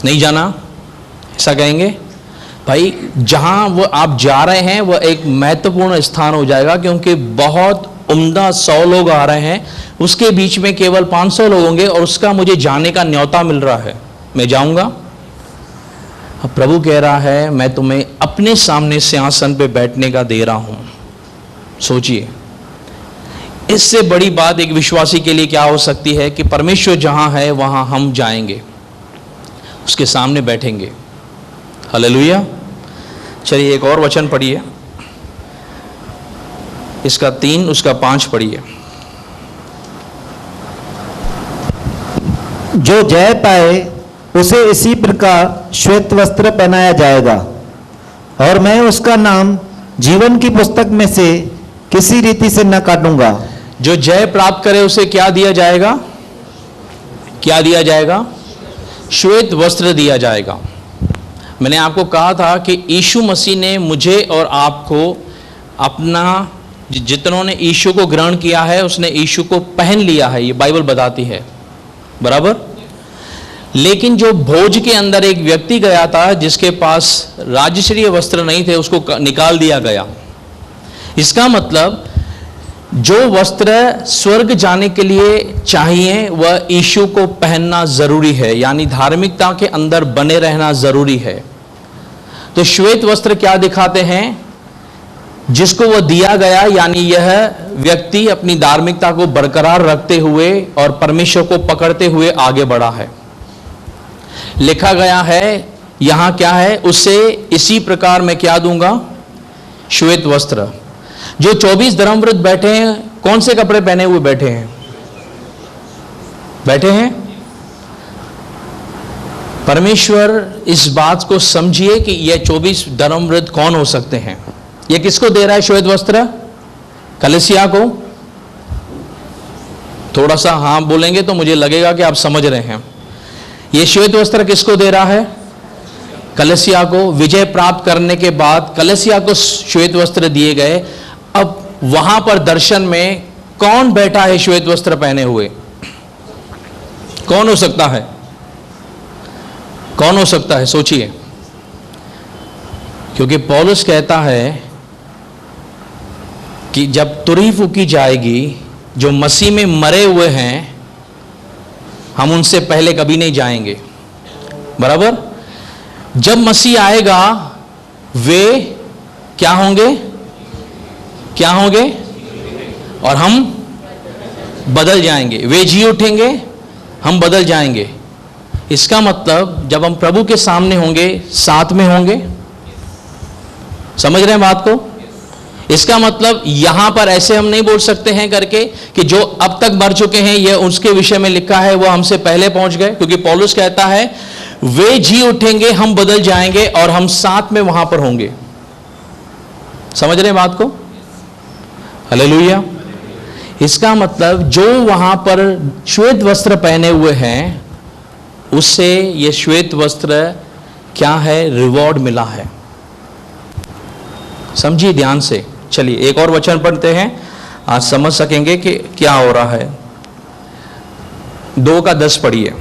नहीं जाना, ऐसा कहेंगे? भाई जहां वो आप जा रहे हैं वह एक महत्वपूर्ण स्थान हो जाएगा, क्योंकि बहुत उम्दा 100 लोग आ रहे हैं, उसके बीच में केवल 500 लोग होंगे और उसका मुझे जाने का न्योता मिल रहा है, मैं जाऊंगा? अब प्रभु कह रहा है मैं तुम्हें अपने सामने सिंहासन पे बैठने का दे रहा हूं। सोचिए, इससे बड़ी बात एक विश्वासी के लिए क्या हो सकती है कि परमेश्वर जहां है वहां हम जाएंगे, उसके सामने बैठेंगे। हालेलुया। चलिए एक और वचन पढ़िए, इसका 3 उसका 5 पढ़िए। जो जय पाए उसे इसी प्रकार श्वेत वस्त्र पहनाया जाएगा, और मैं उसका नाम जीवन की पुस्तक में से किसी रीति से न काटूंगा। जो जय प्राप्त करे उसे क्या दिया जाएगा? क्या दिया जाएगा? श्वेत वस्त्र दिया जाएगा। मैंने आपको कहा था कि यीशु मसीह ने मुझे और आपको अपना, जितनों ने यीशु को ग्रहण किया है उसने यीशु को पहन लिया है, ये बाइबल बताती है, बराबर। लेकिन जो भोज के अंदर एक व्यक्ति गया था जिसके पास राजश्री वस्त्र नहीं थे, उसको निकाल दिया गया। इसका मतलब जो वस्त्र स्वर्ग जाने के लिए चाहिए वह यीशु को पहनना जरूरी है, यानी धार्मिकता के अंदर बने रहना जरूरी है। तो श्वेत वस्त्र क्या दिखाते हैं? जिसको वह दिया गया, यानी यह व्यक्ति अपनी धार्मिकता को बरकरार रखते हुए और परमेश्वर को पकड़ते हुए आगे बढ़ा है। लिखा गया है यहां क्या है? उससे इसी प्रकार मैं क्या दूंगा? श्वेत वस्त्र। जो 24 धर्मवृत्त बैठे हैं, कौन से कपड़े पहने हुए बैठे हैं? बैठे हैं। परमेश्वर इस बात को समझिए कि यह 24 धर्मवृत्त कौन हो सकते हैं। यह किसको दे रहा है श्वेत वस्त्र? कलीसिया को। थोड़ा सा हाँ बोलेंगे तो मुझे लगेगा कि आप समझ रहे हैं। यह श्वेत वस्त्र किसको दे रहा है? कलीसिया को। विजय प्राप्त करने के बाद कलीसिया को श्वेत वस्त्र दिए गए। अब वहां पर दर्शन में कौन बैठा है श्वेत वस्त्र पहने हुए? कौन हो सकता है? कौन हो सकता है? सोचिए, क्योंकि पौलुस कहता है कि जब तुरही फूकी जाएगी, जो मसीह में मरे हुए हैं हम उनसे पहले कभी नहीं जाएंगे, बराबर। जब मसीह आएगा वे क्या होंगे? क्या होंगे? और हम बदल जाएंगे। वे जी उठेंगे, हम बदल जाएंगे। इसका मतलब जब हम प्रभु के सामने होंगे, साथ में होंगे। समझ रहे हैं बात को? इसका मतलब यहां पर ऐसे हम नहीं बोल सकते हैं करके कि जो अब तक मर चुके हैं ये उसके विषय में लिखा है, वो हमसे पहले पहुंच गए, क्योंकि पौलुस कहता है वे जी उठेंगे, हम बदल जाएंगे और हम साथ में वहां पर होंगे। समझ रहे हैं बात को? हालेलुया। इसका मतलब जो वहां पर श्वेत वस्त्र पहने हुए हैं उससे ये श्वेत वस्त्र क्या है? रिवॉर्ड मिला है। समझिए ध्यान से। चलिए एक और वचन पढ़ते हैं, आज समझ सकेंगे कि क्या हो रहा है। 2:10 पढ़िए।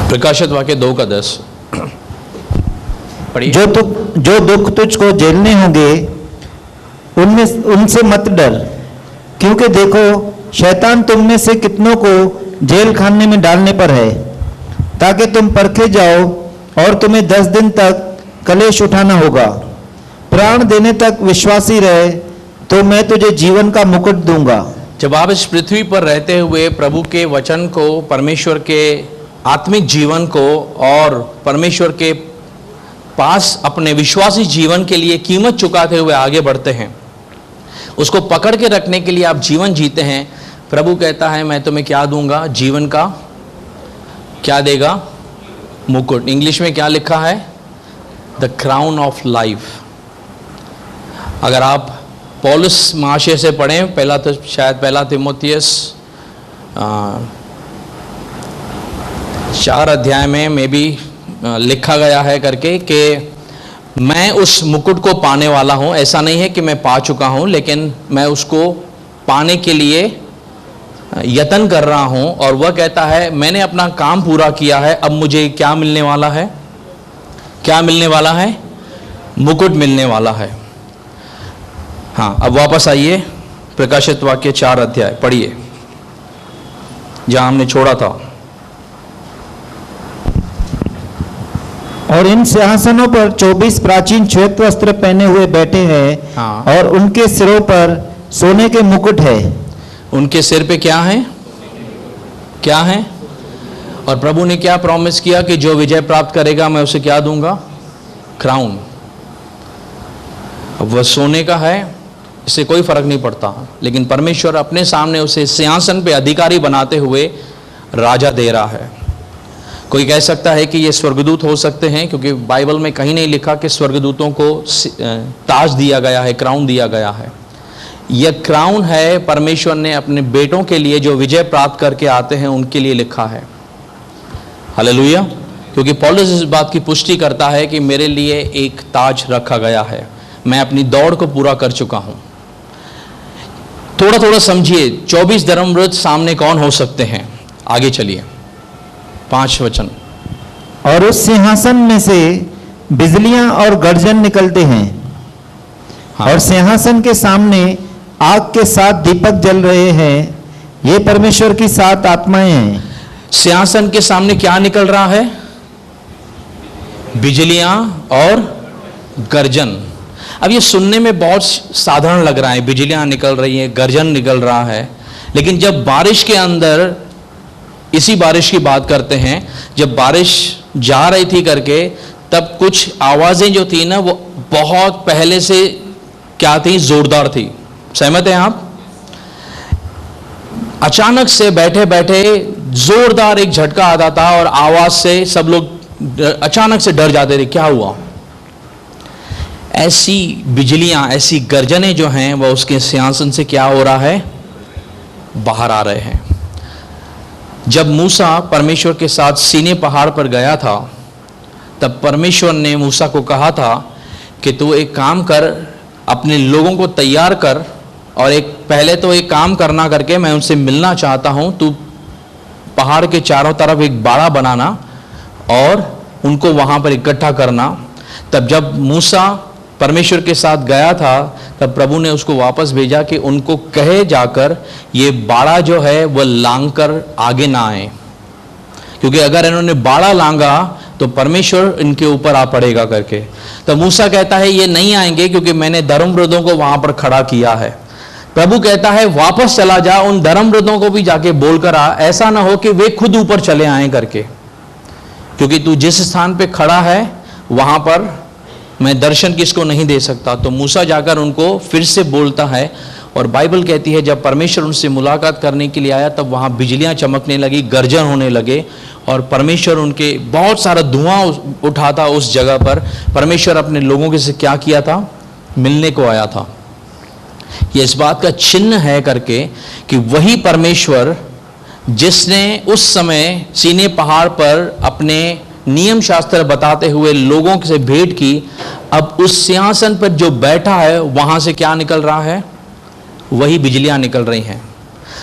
प्रकाशित वाक्य 2:10 पढ़िए। जो दुख तुझको झेलने होंगे उनसे मत डर, क्योंकि देखो शैतान तुम में से कितनों को जेल खाने में डालने पर है, ताकि तुम परखे जाओ और तुम्हें 10 दिन तक कलेश उठाना होगा। प्राण देने तक विश्वासी रहे तो मैं तुझे जीवन का मुकुट दूंगा। जब आप इस पृथ्वी पर रहते हुए प्रभु के वचन को, परमेश्वर के आत्मिक जीवन को और परमेश्वर के पास अपने विश्वासी जीवन के लिए कीमत चुकाते हुए आगे बढ़ते हैं, उसको पकड़ के रखने के लिए आप जीवन जीते हैं, प्रभु कहता है मैं तुम्हें क्या दूंगा? जीवन का क्या देगा? मुकुट। इंग्लिश में क्या लिखा है? The crown of life. अगर आप पौलुस महाशय से पढ़ें, पहला तिमोथियस 4 अध्याय में भी लिखा गया है करके कि मैं उस मुकुट को पाने वाला हूं। ऐसा नहीं है कि मैं पा चुका हूं, लेकिन मैं उसको पाने के लिए यत्न कर रहा हूं। और वह कहता है मैंने अपना काम पूरा किया है, अब मुझे क्या मिलने वाला है? क्या मिलने वाला है? मुकुट मिलने वाला है। हाँ, अब वापस आइए प्रकाशित वाक्य 4 अध्याय पढ़िए, जहां हमने छोड़ा था। और इन सिंहासनों पर 24 प्राचीन श्वेत वस्त्र पहने हुए बैठे हैं। हाँ। और उनके सिरों पर सोने के मुकुट है। उनके सिर पे क्या है? क्या है? और प्रभु ने क्या प्रॉमिस किया कि जो विजय प्राप्त करेगा मैं उसे क्या दूंगा? क्राउन। अब वह सोने का है, इससे कोई फर्क नहीं पड़ता, लेकिन परमेश्वर अपने सामने उसे सिंहासन पे अधिकारी बनाते हुए राजा दे रहा है। कोई कह सकता है कि ये स्वर्गदूत हो सकते हैं, क्योंकि बाइबल में कहीं नहीं लिखा कि स्वर्गदूतों को ताज दिया गया है, क्राउन दिया गया है। यह क्राउन है परमेश्वर ने अपने बेटों के लिए जो विजय प्राप्त करके आते हैं उनके लिए लिखा है। हालेलुया। क्योंकि पौलुस इस बात की पुष्टि करता है कि मेरे लिए एक ताज रखा गया है, मैं अपनी दौड़ को पूरा कर चुका हूं। थोड़ा थोड़ा समझिए 24 धर्मव्रत सामने कौन हो सकते हैं? आगे चलिए 5 वचन। और उस सिंहासन में से बिजलियां और गर्जन निकलते हैं। हाँ। और सिंहासन के सामने आग के 7 दीपक जल रहे हैं। ये परमेश्वर की 7 आत्माएं हैं। सिंहासन के सामने क्या निकल रहा है? बिजलियां और गर्जन। अब ये सुनने में बहुत साधारण लग रहा है, बिजलियां निकल रही हैं, गर्जन निकल रहा है, लेकिन जब बारिश के अंदर, इसी बारिश की बात करते हैं, जब बारिश जा रही थी करके, तब कुछ आवाजें जो थी ना वो बहुत पहले से क्या थी? जोरदार थी। सहमत हैं आप? अचानक से बैठे बैठे जोरदार एक झटका आता था और आवाज से सब लोग अचानक से डर जाते थे, क्या हुआ? ऐसी बिजलियां, ऐसी गर्जनें जो हैं वह उसके सिंहासन से क्या हो रहा है? बाहर आ रहे हैं। जब मूसा परमेश्वर के साथ सीने पहाड़ पर गया था, तब परमेश्वर ने मूसा को कहा था कि तू एक काम कर, अपने लोगों को तैयार कर, और पहले तो एक काम करना करके मैं उनसे मिलना चाहता हूं, तू पहाड़ के चारों तरफ एक बाड़ा बनाना और उनको वहां पर इकट्ठा करना। तब जब मूसा परमेश्वर के साथ गया था, तब प्रभु ने उसको वापस भेजा कि उनको कहे जाकर ये बाड़ा जो है वह लांग कर आगे ना आए, क्योंकि अगर इन्होंने बाड़ा लांगा तो परमेश्वर इनके ऊपर आ पड़ेगा करके। तो मूसा कहता है ये नहीं आएंगे, क्योंकि मैंने धर्मवृद्धों को वहां पर खड़ा किया है। प्रभु कहता है वापस चला जा, उन धर्मवृद्धों को भी जाके बोलकर आ, ऐसा ना हो कि वे खुद ऊपर चले आए करके, क्योंकि तू जिस स्थान पे खड़ा है वहां पर मैं दर्शन किसको नहीं दे सकता। तो मूसा जाकर उनको फिर से बोलता है, और बाइबल कहती है जब परमेश्वर उनसे मुलाकात करने के लिए आया तब वहाँ बिजलियाँ चमकने लगी, गर्जन होने लगे, और परमेश्वर उनके बहुत सारा धुआं उठाता उस जगह पर। परमेश्वर अपने लोगों के से क्या किया था? मिलने को आया था। ये इस बात का चिन्ह है करके कि वही परमेश्वर जिसने उस समय सीने पहाड़ पर अपने नियम शास्त्र बताते हुए लोगों से भेंट की, अब उस सिंहासन पर जो बैठा है वहां से क्या निकल रहा है? वही बिजलियां निकल रही हैं।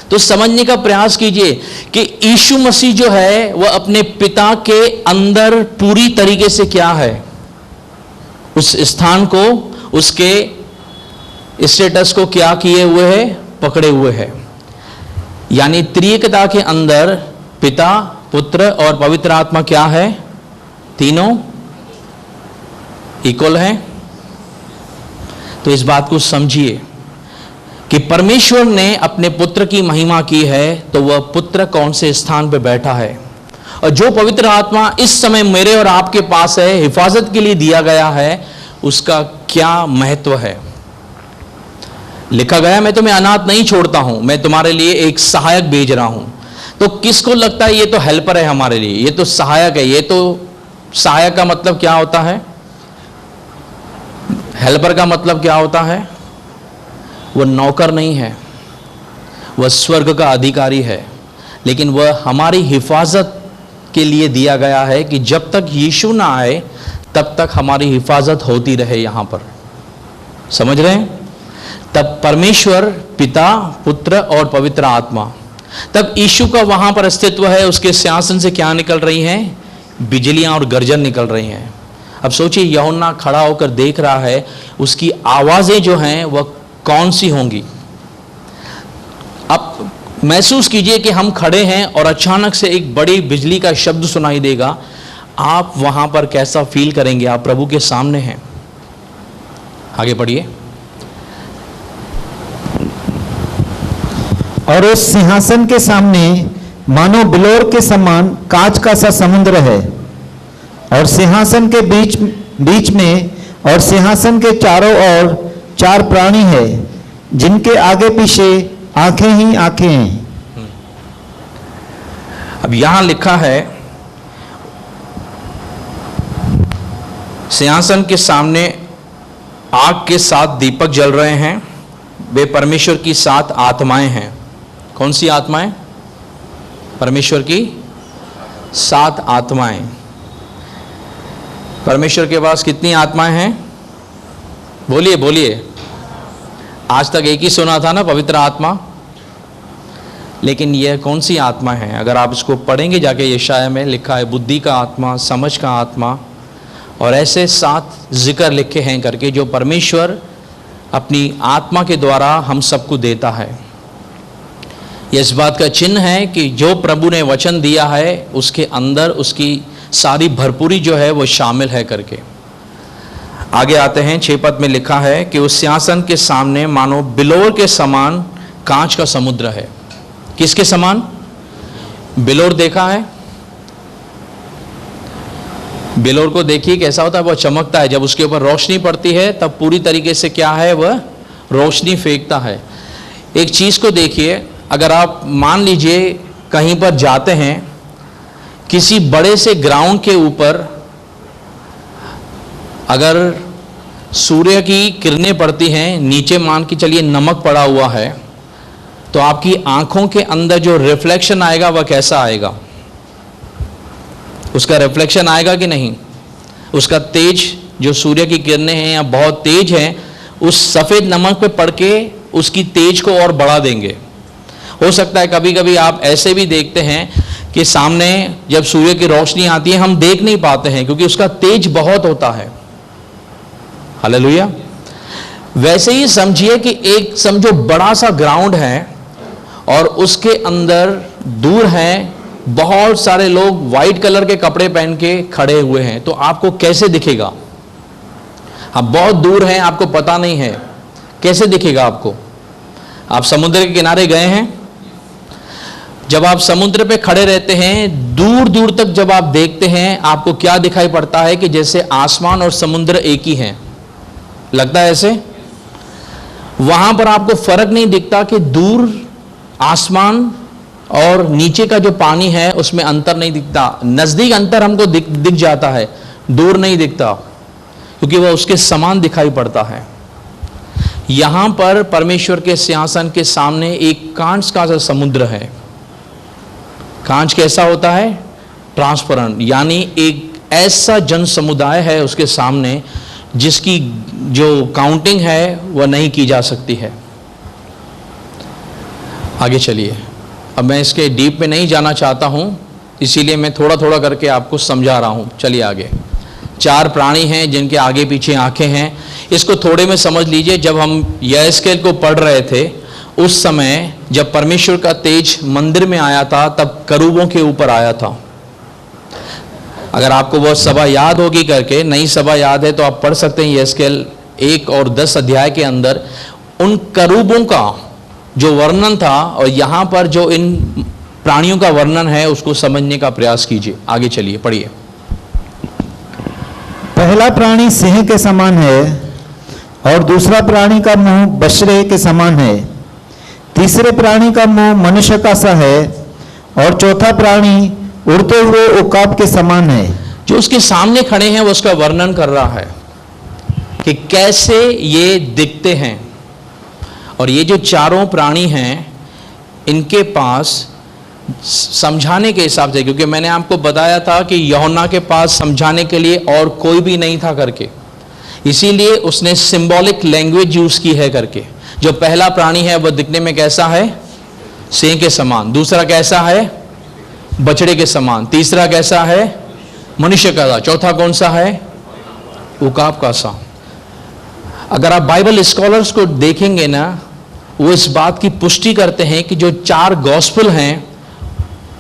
तो समझने का प्रयास कीजिए कि यीशु मसीह जो है वह अपने पिता के अंदर पूरी तरीके से क्या है? उस स्थान को, उसके स्टेटस को क्या किए हुए है? पकड़े हुए है। यानी त्रिएकता के अंदर पिता, पुत्र और पवित्र आत्मा क्या है? तीनों इक्वल है। तो इस बात को समझिए कि परमेश्वर ने अपने पुत्र की महिमा की है, तो वह पुत्र कौन से स्थान पर बैठा है, और जो पवित्र आत्मा इस समय मेरे और आपके पास है, हिफाजत के लिए दिया गया है, उसका क्या महत्व है। लिखा गया, मैं तुम्हें अनाथ नहीं छोड़ता हूं, मैं तुम्हारे लिए एक सहायक भेज रहा हूं। तो किसको लगता है ये तो हेल्पर है हमारे लिए, ये तो सहायक है। ये तो सहायक का मतलब क्या होता है? हेल्पर का मतलब क्या होता है? वह नौकर नहीं है, वह स्वर्ग का अधिकारी है, लेकिन वह हमारी हिफाजत के लिए दिया गया है कि जब तक यीशु ना आए तब तक हमारी हिफाजत होती रहे यहां पर। समझ रहे हैं? तब परमेश्वर पिता, पुत्र और पवित्र आत्मा, तब यीशु का वहां पर अस्तित्व है। उसके सिंहासन से क्या निकल रही हैं? बिजलियां और गर्जन निकल रही हैं। अब सोचिए, यूहन्ना खड़ा होकर देख रहा है, उसकी आवाजें जो हैं वह कौन सी होंगी। अब महसूस कीजिए कि हम खड़े हैं और अचानक से एक बड़ी बिजली का शब्द सुनाई देगा। आप वहां पर कैसा फील करेंगे? आप प्रभु के सामने हैं। आगे पढ़िए। और उस सिंहासन के सामने मानो बिलोर के समान कांच का सा समुद्र है, और सिंहासन के बीच में और सिंहासन के चारों ओर 4 प्राणी है, जिनके आगे पीछे आंखें ही आंखें हैं। अब यहां लिखा है, सिंहासन के सामने आग के 7 दीपक जल रहे हैं। वे परमेश्वर की 7 आत्माएं हैं। कौन सी आत्माएं? परमेश्वर की 7 आत्माएं। परमेश्वर के पास कितनी आत्माएं हैं? बोलिए बोलिए। आज तक एक ही सुना था ना, पवित्र आत्मा। लेकिन यह कौन सी आत्मा है? अगर आप इसको पढ़ेंगे जाके, यशाया में लिखा है बुद्धि का आत्मा, समझ का आत्मा, और ऐसे 7 जिक्र लिखे हैं करके, जो परमेश्वर अपनी आत्मा के द्वारा हम सबको देता है। यह इस बात का चिन्ह है कि जो प्रभु ने वचन दिया है उसके अंदर उसकी सारी भरपूरी जो है वो शामिल है करके। आगे आते हैं, 6 पद में लिखा है कि उस सिंहासन के सामने मानो बिलोर के समान कांच का समुद्र है। किसके समान? बिलोर देखा है? बिलोर को देखिए कैसा होता है, वह चमकता है। जब उसके ऊपर रोशनी पड़ती है तब पूरी तरीके से क्या है, वह रोशनी फेंकता है। एक चीज को देखिए, अगर आप मान लीजिए कहीं पर जाते हैं, किसी बड़े से ग्राउंड के ऊपर अगर सूर्य की किरणें पड़ती हैं, नीचे मान के चलिए नमक पड़ा हुआ है, तो आपकी आंखों के अंदर जो रिफ्लेक्शन आएगा वह कैसा आएगा? उसका रिफ्लेक्शन आएगा कि नहीं? उसका तेज, जो सूर्य की किरणें हैं या बहुत तेज हैं, उस सफ़ेद नमक पे पड़ के उसकी तेज को और बढ़ा देंगे। हो सकता है कभी कभी आप ऐसे भी देखते हैं कि सामने जब सूर्य की रोशनी आती है हम देख नहीं पाते हैं, क्योंकि उसका तेज बहुत होता है। हालेलुया। वैसे ही समझिए कि एक समझो बड़ा सा ग्राउंड है और उसके अंदर दूर हैं बहुत सारे लोग व्हाइट कलर के कपड़े पहन के खड़े हुए हैं, तो आपको कैसे दिखेगा? आप बहुत दूर हैं, आपको पता नहीं है, कैसे दिखेगा आपको? आप समुद्र के किनारे गए हैं, जब आप समुद्र पे खड़े रहते हैं, दूर दूर तक जब आप देखते हैं, आपको क्या दिखाई पड़ता है कि जैसे आसमान और समुद्र एक ही हैं, लगता है ऐसे। वहां पर आपको फर्क नहीं दिखता कि दूर आसमान और नीचे का जो पानी है उसमें अंतर नहीं दिखता। नजदीक अंतर हमको दिख जाता है, दूर नहीं दिखता, क्योंकि वह उसके समान दिखाई पड़ता है। यहां पर परमेश्वर के सिंहासन के सामने एक कांच का समुद्र है। कांच कैसा होता है? ट्रांसपेरेंट, यानी एक ऐसा जन समुदाय है उसके सामने जिसकी जो काउंटिंग है वह नहीं की जा सकती है। आगे चलिए, अब मैं इसके डीप में नहीं जाना चाहता हूं, इसीलिए मैं थोड़ा थोड़ा करके आपको समझा रहा हूं। चलिए आगे। 4 प्राणी हैं जिनके आगे पीछे आंखें हैं। इसको थोड़े में समझ लीजिए, जब हम यहेजकेल को पढ़ रहे थे उस समय जब परमेश्वर का तेज मंदिर में आया था, तब करूबों के ऊपर आया था। अगर आपको वो सभा याद होगी करके, नई सभा याद है तो आप पढ़ सकते हैं यहेजकेल 1 और 10 अध्याय के अंदर उन करूबों का जो वर्णन था, और यहां पर जो इन प्राणियों का वर्णन है उसको समझने का प्रयास कीजिए। आगे चलिए, पढ़िए। पहला प्राणी सिंह के समान है और दूसरा प्राणी का मुंह बछड़े के समान है। तीसरे प्राणी का मुंह मनुष्य का सा है और चौथा प्राणी उड़ते हुए उकाब के समान है। जो उसके सामने खड़े हैं वो उसका वर्णन कर रहा है कि कैसे ये दिखते हैं। और ये जो चारों प्राणी हैं इनके पास समझाने के हिसाब से, क्योंकि मैंने आपको बताया था कि यूहन्ना के पास समझाने के लिए और कोई भी नहीं था करके, इसीलिए उसने सिंबॉलिक लैंग्वेज यूज की है करके। जो पहला प्राणी है वह दिखने में कैसा है? सिंह के समान। दूसरा कैसा है? बछड़े के समान। तीसरा कैसा है? मनुष्य का सा। चौथा कौन सा है? उकाब का सा। अगर आप बाइबल स्कॉलर्स को देखेंगे ना, वो इस बात की पुष्टि करते हैं कि जो 4 गॉस्पेल हैं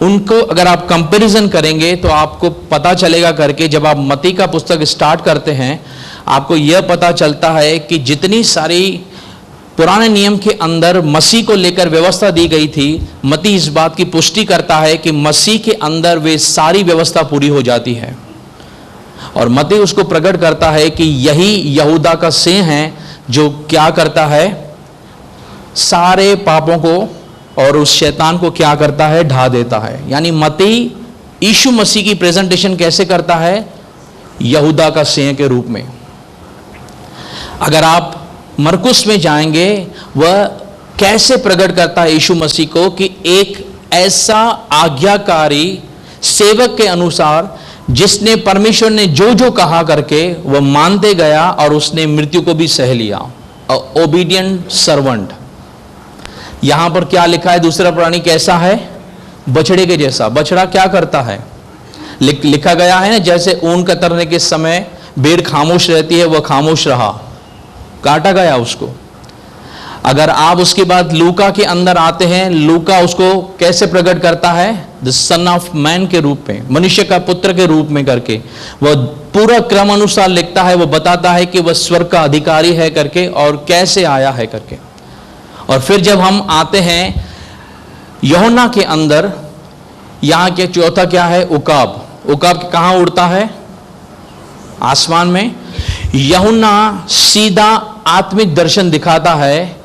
उनको अगर आप कंपैरिजन करेंगे तो आपको पता चलेगा करके, जब आप मत्ती का पुस्तक स्टार्ट करते हैं आपको यह पता चलता है कि जितनी सारी पुराने नियम के अंदर मसीह को लेकर व्यवस्था दी गई थी, मत्ती इस बात की पुष्टि करता है कि मसीह के अंदर वे सारी व्यवस्था पूरी हो जाती है। और मत्ती उसको प्रकट करता है कि यही यहूदा का सिंह है जो क्या करता है? सारे पापों को और उस शैतान को क्या करता है? ढा देता है। यानी मत्ती यीशु मसीह की प्रेजेंटेशन कैसे करता है? यहूदा का सिंह के रूप में। अगर आप मरकुस में जाएंगे, वह कैसे प्रकट करता है यीशु मसीह को कि एक ऐसा आज्ञाकारी सेवक के अनुसार जिसने परमेश्वर ने जो जो कहा करके वह मानते गया और उसने मृत्यु को भी सह लिया। Obedient servant. यहां पर क्या लिखा है? दूसरा प्राणी कैसा है? बछड़े के जैसा। बछड़ा क्या करता है? लिखा गया है ना, जैसे ऊन कतरने के समय भेड़ खामोश रहती है, वह खामोश रहा, काटा गया उसको। अगर आप उसके बाद लूका के अंदर आते हैं, लूका उसको कैसे प्रकट करता है? द सन ऑफ मैन के रूप में, मनुष्य का पुत्र के रूप में करके वह पूरा क्रम अनुसार लिखता है। वह बताता है कि वह स्वर्ग का अधिकारी है करके और कैसे आया है करके। और फिर जब हम आते हैं यूहन्ना के अंदर, यहां के चौथा क्या है? उकाब। उकाब कहां उड़ता है? आसमान में। यूहन्ना सीधा आत्मिक दर्शन दिखाता है,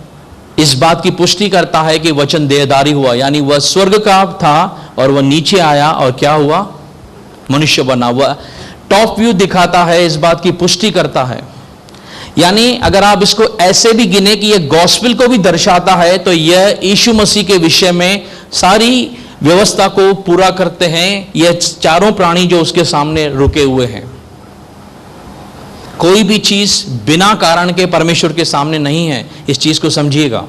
इस बात की पुष्टि करता है कि वचन देहधारी हुआ, यानी वह स्वर्ग का था और वह नीचे आया और क्या हुआ? मनुष्य बना। वह टॉप व्यू दिखाता है, इस बात की पुष्टि करता है। यानी अगर आप इसको ऐसे भी गिने कि यह गॉस्पेल को भी दर्शाता है, तो यह यीशु मसीह के विषय में सारी व्यवस्था को पूरा करते हैं। यह चारों प्राणी जो उसके सामने रुके हुए हैं, कोई भी चीज बिना कारण के परमेश्वर के सामने नहीं है, इस चीज को समझिएगा।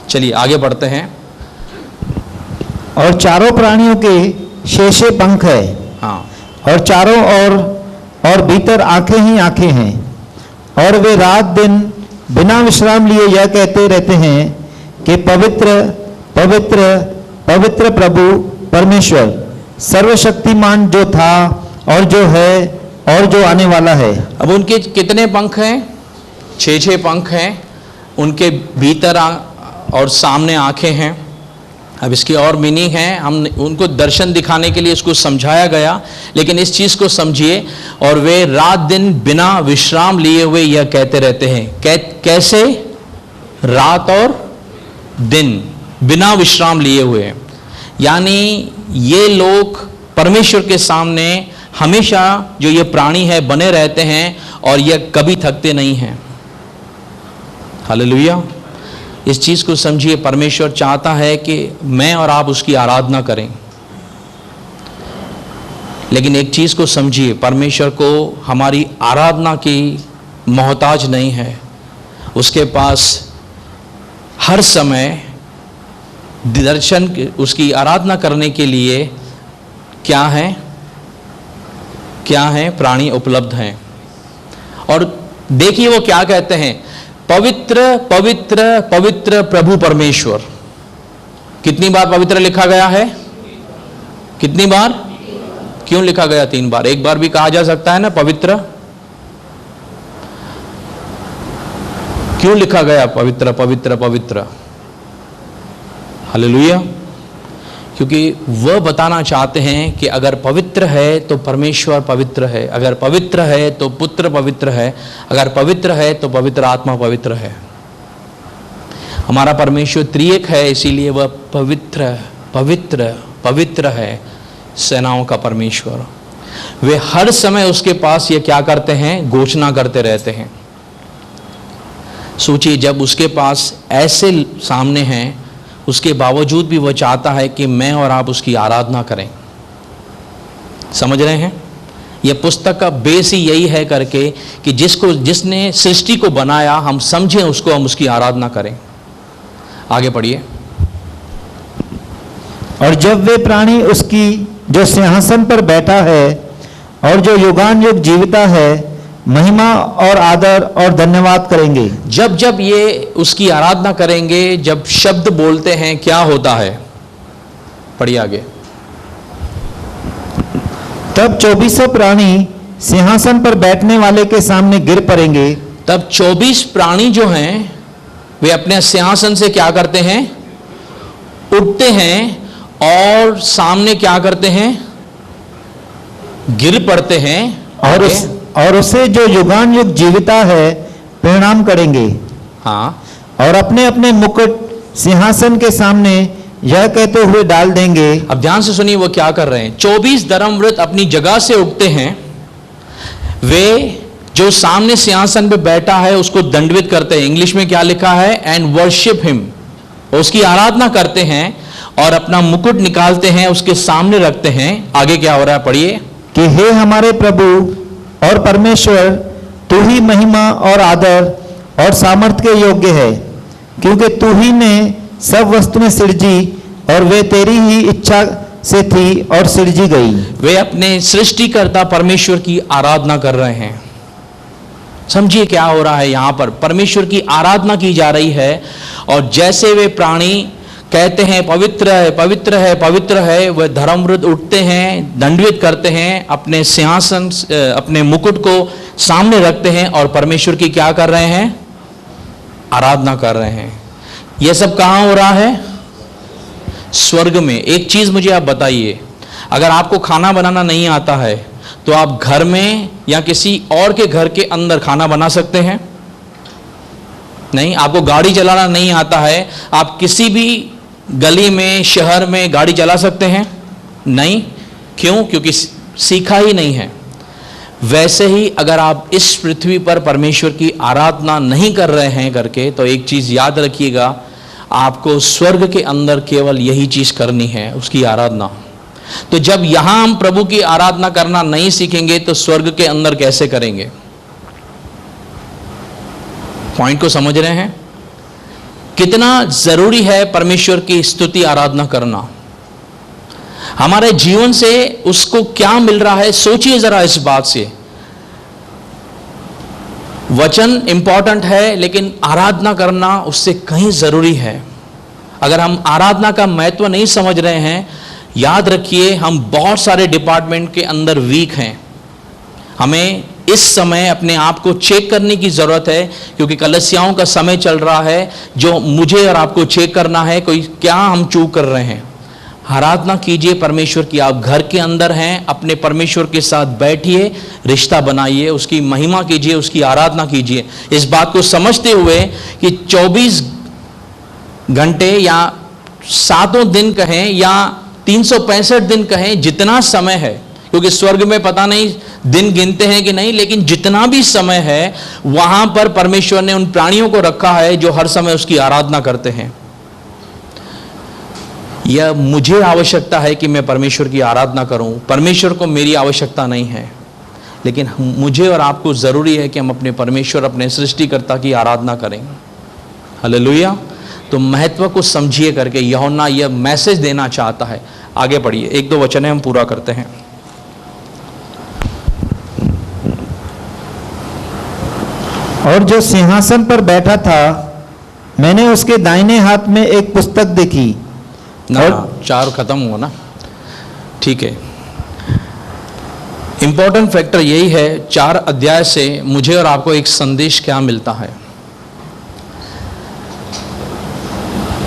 चलिए आगे बढ़ते हैं। और चारों प्राणियों के शेषे पंख है। हाँ। और चारों और भीतर आंखें ही आंखें हैं, और वे रात दिन बिना विश्राम लिए यह कहते रहते हैं कि पवित्र पवित्र पवित्र प्रभु परमेश्वर सर्वशक्तिमान, जो था और जो है और जो आने वाला है। अब उनके कितने पंख हैं? 6 पंख हैं। उनके भीतर और सामने आंखें हैं। अब इसकी और मीनिंग है, हम उनको दर्शन दिखाने के लिए इसको समझाया गया, लेकिन इस चीज को समझिए। और वे रात दिन बिना विश्राम लिए हुए यह कहते रहते हैं। कैसे? रात और दिन बिना विश्राम लिए हुए, यानी ये लोग परमेश्वर के सामने हमेशा, जो ये प्राणी है, बने रहते हैं और ये कभी थकते नहीं हैं। हालेलुया। इस चीज को समझिए, परमेश्वर चाहता है कि मैं और आप उसकी आराधना करें। लेकिन एक चीज को समझिए, परमेश्वर को हमारी आराधना की मोहताज नहीं है। उसके पास हर समय दर्शन, उसकी आराधना करने के लिए क्या है? क्या है? प्राणी उपलब्ध हैं। और देखिए वो क्या कहते हैं, पवित्र पवित्र पवित्र प्रभु परमेश्वर। कितनी बार पवित्र लिखा गया है? कितनी बार? क्यों लिखा गया 3 बार? एक बार भी कहा जा सकता है ना पवित्र? क्यों लिखा गया पवित्र पवित्र पवित्र? हालेलुया। क्योंकि वह बताना चाहते हैं कि अगर पवित्र है तो परमेश्वर पवित्र है, अगर पवित्र है तो पुत्र पवित्र है, अगर पवित्र है तो पवित्र आत्मा पवित्र है। हमारा परमेश्वर त्रिएक है, इसीलिए वह पवित्र पवित्र पवित्र है, सेनाओं का परमेश्वर। वे हर समय उसके पास ये क्या करते हैं? घोषणा करते रहते हैं। सोचिए, जब उसके पास ऐसे सामने हैं, उसके बावजूद भी वह चाहता है कि मैं और आप उसकी आराधना करें। समझ रहे हैं? यह पुस्तक का बेस ही यही है करके कि जिसने सृष्टि को बनाया, हम समझें उसको, हम उसकी आराधना करें। आगे पढ़िए। और जब वे प्राणी उसकी जो सिंहासन पर बैठा है और जो युगान युग जीविता है, महिमा और आदर और धन्यवाद करेंगे। जब जब ये उसकी आराधना करेंगे, जब शब्द बोलते हैं, क्या होता है? पढ़िए आगे। तब 24 प्राणी सिंहासन पर बैठने वाले के सामने गिर पड़ेंगे। तब 24 प्राणी जो हैं, वे अपने सिंहासन से क्या करते हैं? उठते हैं और सामने क्या करते हैं? गिर पड़ते हैं। और उसे जो युगान युग जीविता है प्रणाम करेंगे। हाँ। और अपने अपने मुकुट सिंहासन के सामने यह कहते हुए डाल देंगे। अब ध्यान से सुनिए वो क्या कर रहे हैं। 24 धर्मव्रत अपनी जगह से उठते हैं। वे जो सामने सिंहासन पे बैठा है उसको दंडवत करते हैं। इंग्लिश में क्या लिखा है? And worship him. उसकी आराधना करते हैं और अपना मुकुट निकालते हैं, उसके सामने रखते हैं। आगे क्या हो रहा है? पढ़िए। कि हे हमारे प्रभु और परमेश्वर, तू ही महिमा और आदर और सामर्थ्य के योग्य है, क्योंकि तू ही ने सब वस्तुएं सृजी और वे तेरी ही इच्छा से थी और सृजी गई। वे अपने सृष्टिकर्ता परमेश्वर की आराधना कर रहे हैं। समझिए क्या हो रहा है यहाँ पर। परमेश्वर की आराधना की जा रही है और जैसे वे प्राणी कहते हैं पवित्र है पवित्र है पवित्र है, वह धर्मव्रत उठते हैं, दंडवत करते हैं, अपने सिंहासन, अपने मुकुट को सामने रखते हैं और परमेश्वर की क्या कर रहे हैं? आराधना कर रहे हैं। यह सब कहाँ हो रहा है? स्वर्ग में। एक चीज मुझे आप बताइए, अगर आपको खाना बनाना नहीं आता है तो आप घर में या किसी और के घर के अंदर खाना बना सकते हैं? नहीं। आपको गाड़ी चलाना नहीं आता है, आप किसी भी गली में, शहर में गाड़ी चला सकते हैं? नहीं। क्यों? क्योंकि सीखा ही नहीं है। वैसे ही अगर आप इस पृथ्वी पर परमेश्वर की आराधना नहीं कर रहे हैं करके, तो एक चीज याद रखिएगा, आपको स्वर्ग के अंदर केवल यही चीज करनी है, उसकी आराधना। तो जब यहां हम प्रभु की आराधना करना नहीं सीखेंगे तो स्वर्ग के अंदर कैसे करेंगे? पॉइंट को समझ रहे हैं? कितना जरूरी है परमेश्वर की स्तुति आराधना करना। हमारे जीवन से उसको क्या मिल रहा है, सोचिए जरा इस बात से। वचन इंपॉर्टेंट है, लेकिन आराधना करना उससे कहीं जरूरी है। अगर हम आराधना का महत्व नहीं समझ रहे हैं, याद रखिए हम बहुत सारे डिपार्टमेंट के अंदर वीक हैं। हमें इस समय अपने आप को चेक करने की जरूरत है, क्योंकि कलसियाओं का समय चल रहा है जो मुझे और आपको चेक करना है कोई क्या हम चूक कर रहे हैं। आराधना कीजिए परमेश्वर की। आप घर के अंदर हैं, अपने परमेश्वर के साथ बैठिए, रिश्ता बनाइए, उसकी महिमा कीजिए, उसकी आराधना कीजिए, इस बात को समझते हुए कि 24 घंटे या 7 दिन कहें या 365 दिन कहें, जितना समय है, क्योंकि स्वर्ग में पता नहीं दिन गिनते हैं कि नहीं, लेकिन जितना भी समय है वहां पर परमेश्वर ने उन प्राणियों को रखा है जो हर समय उसकी आराधना करते हैं। यह मुझे आवश्यकता है कि मैं परमेश्वर की आराधना करूं, परमेश्वर को मेरी आवश्यकता नहीं है, लेकिन मुझे और आपको जरूरी है कि हम अपने परमेश्वर, अपने सृष्टिकर्ता की आराधना करें। हालेलुया। तो महत्व को समझिए करके यूहन्ना यह मैसेज देना चाहता है। आगे पढ़िए, 1-2 वचन हम पूरा करते हैं। और जो सिंहासन पर बैठा था, मैंने उसके दाहिने हाथ में एक पुस्तक देखी। ना 4 खत्म हुआ ना, ठीक है। इंपॉर्टेंट फैक्टर यही है, 4 अध्याय से मुझे और आपको एक संदेश क्या मिलता है।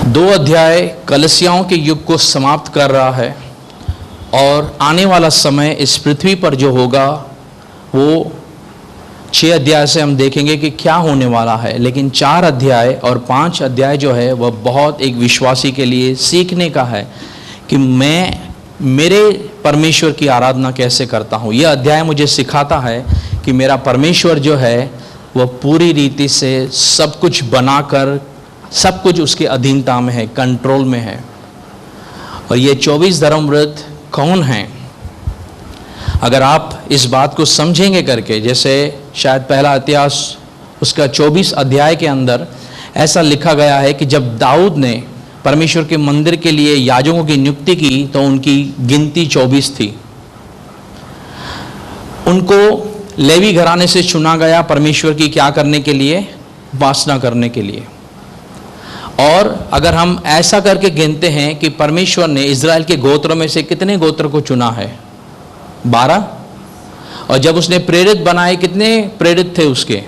2 अध्याय कलसियाओं के युग को समाप्त कर रहा है और आने वाला समय इस पृथ्वी पर जो होगा वो 6 अध्याय से हम देखेंगे कि क्या होने वाला है। लेकिन 4 अध्याय और 5 अध्याय जो है वह बहुत एक विश्वासी के लिए सीखने का है कि मैं मेरे परमेश्वर की आराधना कैसे करता हूँ। यह अध्याय मुझे सिखाता है कि मेरा परमेश्वर जो है वह पूरी रीति से सब कुछ बनाकर, सब कुछ उसके अधीनता में है, कंट्रोल में है। और ये 24 धर्मव्रत कौन हैं? अगर आप इस बात को समझेंगे करके, जैसे शायद पहला इतिहास उसका 24 अध्याय के अंदर ऐसा लिखा गया है कि जब दाऊद ने परमेश्वर के मंदिर के लिए याजकों की नियुक्ति की तो उनकी गिनती 24 थी। उनको लेवी घराने से चुना गया परमेश्वर की क्या करने के लिए? उपासना करने के लिए। और अगर हम ऐसा करके गिनते हैं कि परमेश्वर ने इज़राइल के गोत्रों में से कितने गोत्र को चुना है? 12। और जब उसने प्रेरित बनाए, कितने प्रेरित थे उसके?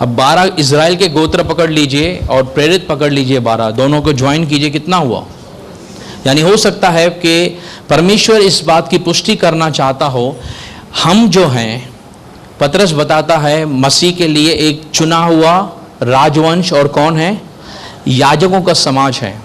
अब 12 इज़राइल के गोत्र पकड़ लीजिए और प्रेरित पकड़ लीजिए 12, दोनों को ज्वाइन कीजिए, कितना हुआ? यानी हो सकता है कि परमेश्वर इस बात की पुष्टि करना चाहता हो, हम जो हैं, पतरस बताता है मसीह के लिए एक चुना हुआ राजवंश, और कौन है? याजकों का समाज है।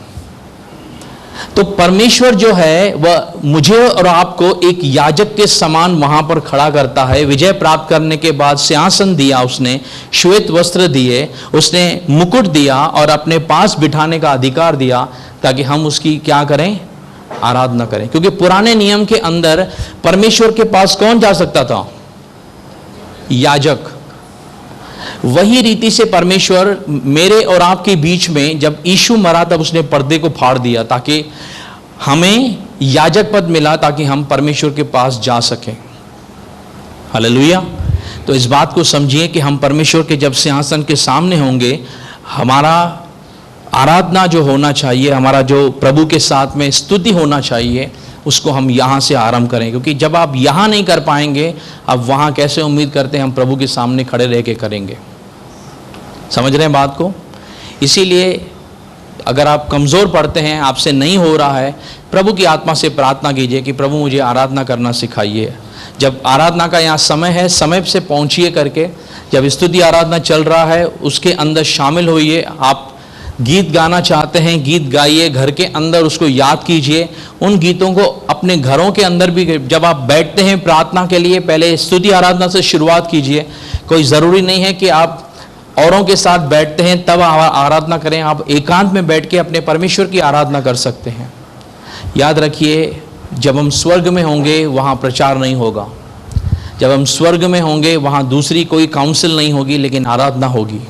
तो परमेश्वर जो है वह मुझे और आपको एक याजक के समान वहां पर खड़ा करता है। विजय प्राप्त करने के बाद सिंहासन दिया उसने, श्वेत वस्त्र दिए, उसने मुकुट दिया और अपने पास बिठाने का अधिकार दिया ताकि हम उसकी क्या करें? आराधना करें। क्योंकि पुराने नियम के अंदर परमेश्वर के पास कौन जा सकता था? याजक। वही रीति से परमेश्वर मेरे और आपके बीच में जब यीशु मरा तब उसने पर्दे को फाड़ दिया ताकि हमें याजक पद मिला, ताकि हम परमेश्वर के पास जा सकें। हालेलुया। तो इस बात को समझिए कि हम परमेश्वर के जब सिंहासन के सामने होंगे, हमारा आराधना जो होना चाहिए, हमारा जो प्रभु के साथ में स्तुति होना चाहिए, उसको हम यहाँ से आरंभ करें। क्योंकि जब आप यहाँ नहीं कर पाएंगे, अब वहाँ कैसे उम्मीद करते हैं हम प्रभु के सामने खड़े रह के करेंगे? समझ रहे हैं बात को? इसीलिए अगर आप कमज़ोर पड़ते हैं, आपसे नहीं हो रहा है, प्रभु की आत्मा से प्रार्थना कीजिए कि प्रभु मुझे आराधना करना सिखाइए। जब आराधना का यहाँ समय है, समय से पहुँचिए करके, जब स्तुति आराधना चल रहा है उसके अंदर शामिल होइए। आप गीत गाना चाहते हैं, गीत गाइए, घर के अंदर उसको याद कीजिए। उन गीतों को अपने घरों के अंदर भी, जब आप बैठते हैं प्रार्थना के लिए, पहले स्तुति आराधना से शुरुआत कीजिए। कोई ज़रूरी नहीं है कि आप औरों के साथ बैठते हैं तब आराधना करें, आप एकांत में बैठ के अपने परमेश्वर की आराधना कर सकते हैं। याद रखिए, जब हम स्वर्ग में होंगे वहाँ प्रचार नहीं होगा। जब हम स्वर्ग में होंगे वहाँ दूसरी कोई काउंसिल नहीं होगी, लेकिन आराधना होगी।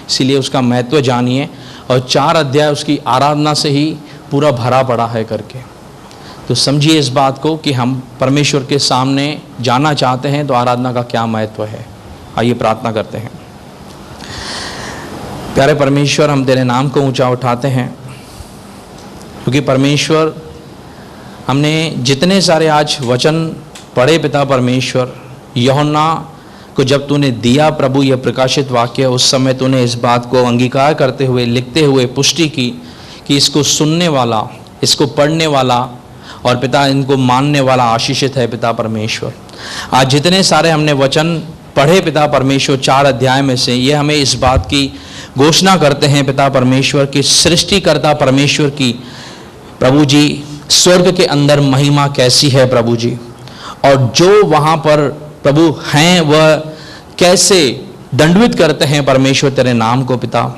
इसीलिए उसका महत्व जानिए। और 4 अध्याय उसकी आराधना से ही पूरा भरा पड़ा है करके। तो समझिए इस बात को कि हम परमेश्वर के सामने जाना चाहते हैं तो आराधना का क्या महत्व है। आइए प्रार्थना करते हैं। प्यारे परमेश्वर, हम तेरे नाम को ऊंचा उठाते हैं क्योंकि परमेश्वर, हमने जितने सारे आज वचन पढ़े पिता परमेश्वर, यूहन्ना को जब तूने दिया प्रभु यह प्रकाशित वाक्य, उस समय तूने इस बात को अंगीकार करते हुए, लिखते हुए पुष्टि की कि इसको सुनने वाला, इसको पढ़ने वाला और पिता इनको मानने वाला आशीषित है पिता परमेश्वर। आज जितने सारे हमने वचन पढ़े पिता परमेश्वर 4 अध्याय में से, ये हमें इस बात की घोषणा करते हैं पिता परमेश्वर कि सृष्टिकर्ता परमेश्वर की प्रभु जी स्वर्ग के अंदर महिमा कैसी है प्रभु जी, और जो वहाँ पर प्रभु हैं वह कैसे दंडवत करते हैं परमेश्वर तेरे नाम को। पिता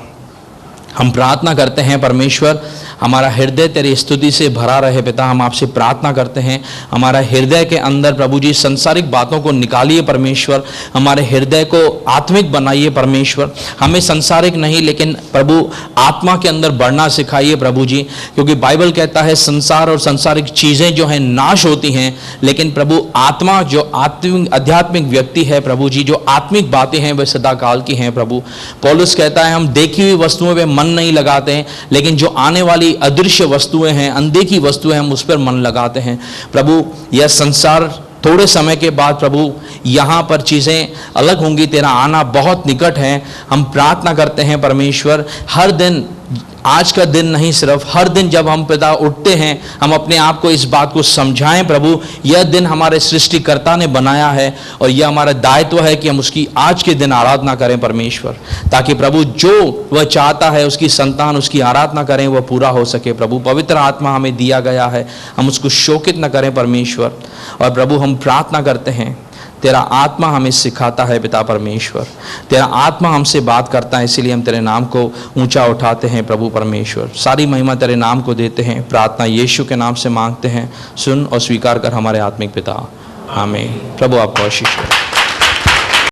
हम प्रार्थना करते हैं परमेश्वर, हमारा हृदय तेरी स्तुति से भरा रहे पिता। हम आपसे प्रार्थना करते हैं हमारा हृदय के अंदर प्रभु जी संसारिक बातों को निकालिए परमेश्वर, हमारे हृदय को आत्मिक बनाइए परमेश्वर। हमें संसारिक नहीं लेकिन प्रभु आत्मा के अंदर बढ़ना सिखाइए प्रभु जी, क्योंकि बाइबल कहता है संसार और संसारिक चीज़ें जो हैं नाश होती हैं, लेकिन प्रभु आत्मा जो आध्यात्मिक व्यक्ति है प्रभु जी, जो आत्मिक बातें हैं वह सदाकाल की हैं प्रभु। पौलुस कहता है हम देखी हुई वस्तुओं पर मन नहीं लगाते हैं, लेकिन जो आने वाली अदृश्य वस्तुएं हैं, अनदेखी वस्तुएं, हम उस पर मन लगाते हैं प्रभु। यह संसार थोड़े समय के बाद प्रभु यहाँ पर चीज़ें अलग होंगी, तेरा आना बहुत निकट है। हम प्रार्थना करते हैं परमेश्वर, हर दिन, आज का दिन नहीं सिर्फ, हर दिन जब हम पिता उठते हैं हम अपने आप को इस बात को समझाएं प्रभु, यह दिन हमारे सृष्टिकर्ता ने बनाया है और यह हमारा दायित्व है कि हम उसकी आज के दिन आराधना करें परमेश्वर, ताकि प्रभु जो वह चाहता है उसकी संतान उसकी आराधना करें, वह पूरा हो सके प्रभु। पवित्र आत्मा हमें दिया गया है, हम उसको शोकित न करें परमेश्वर। और प्रभु हम प्रार्थना करते हैं, तेरा आत्मा हमें सिखाता है पिता परमेश्वर, तेरा आत्मा हमसे बात करता है, इसीलिए हम तेरे नाम को ऊंचा उठाते हैं प्रभु परमेश्वर। सारी महिमा तेरे नाम को देते हैं, प्रार्थना यीशु के नाम से मांगते हैं, सुन और स्वीकार कर हमारे आत्मिक पिता, आमीन। प्रभु आपको आशीष दे।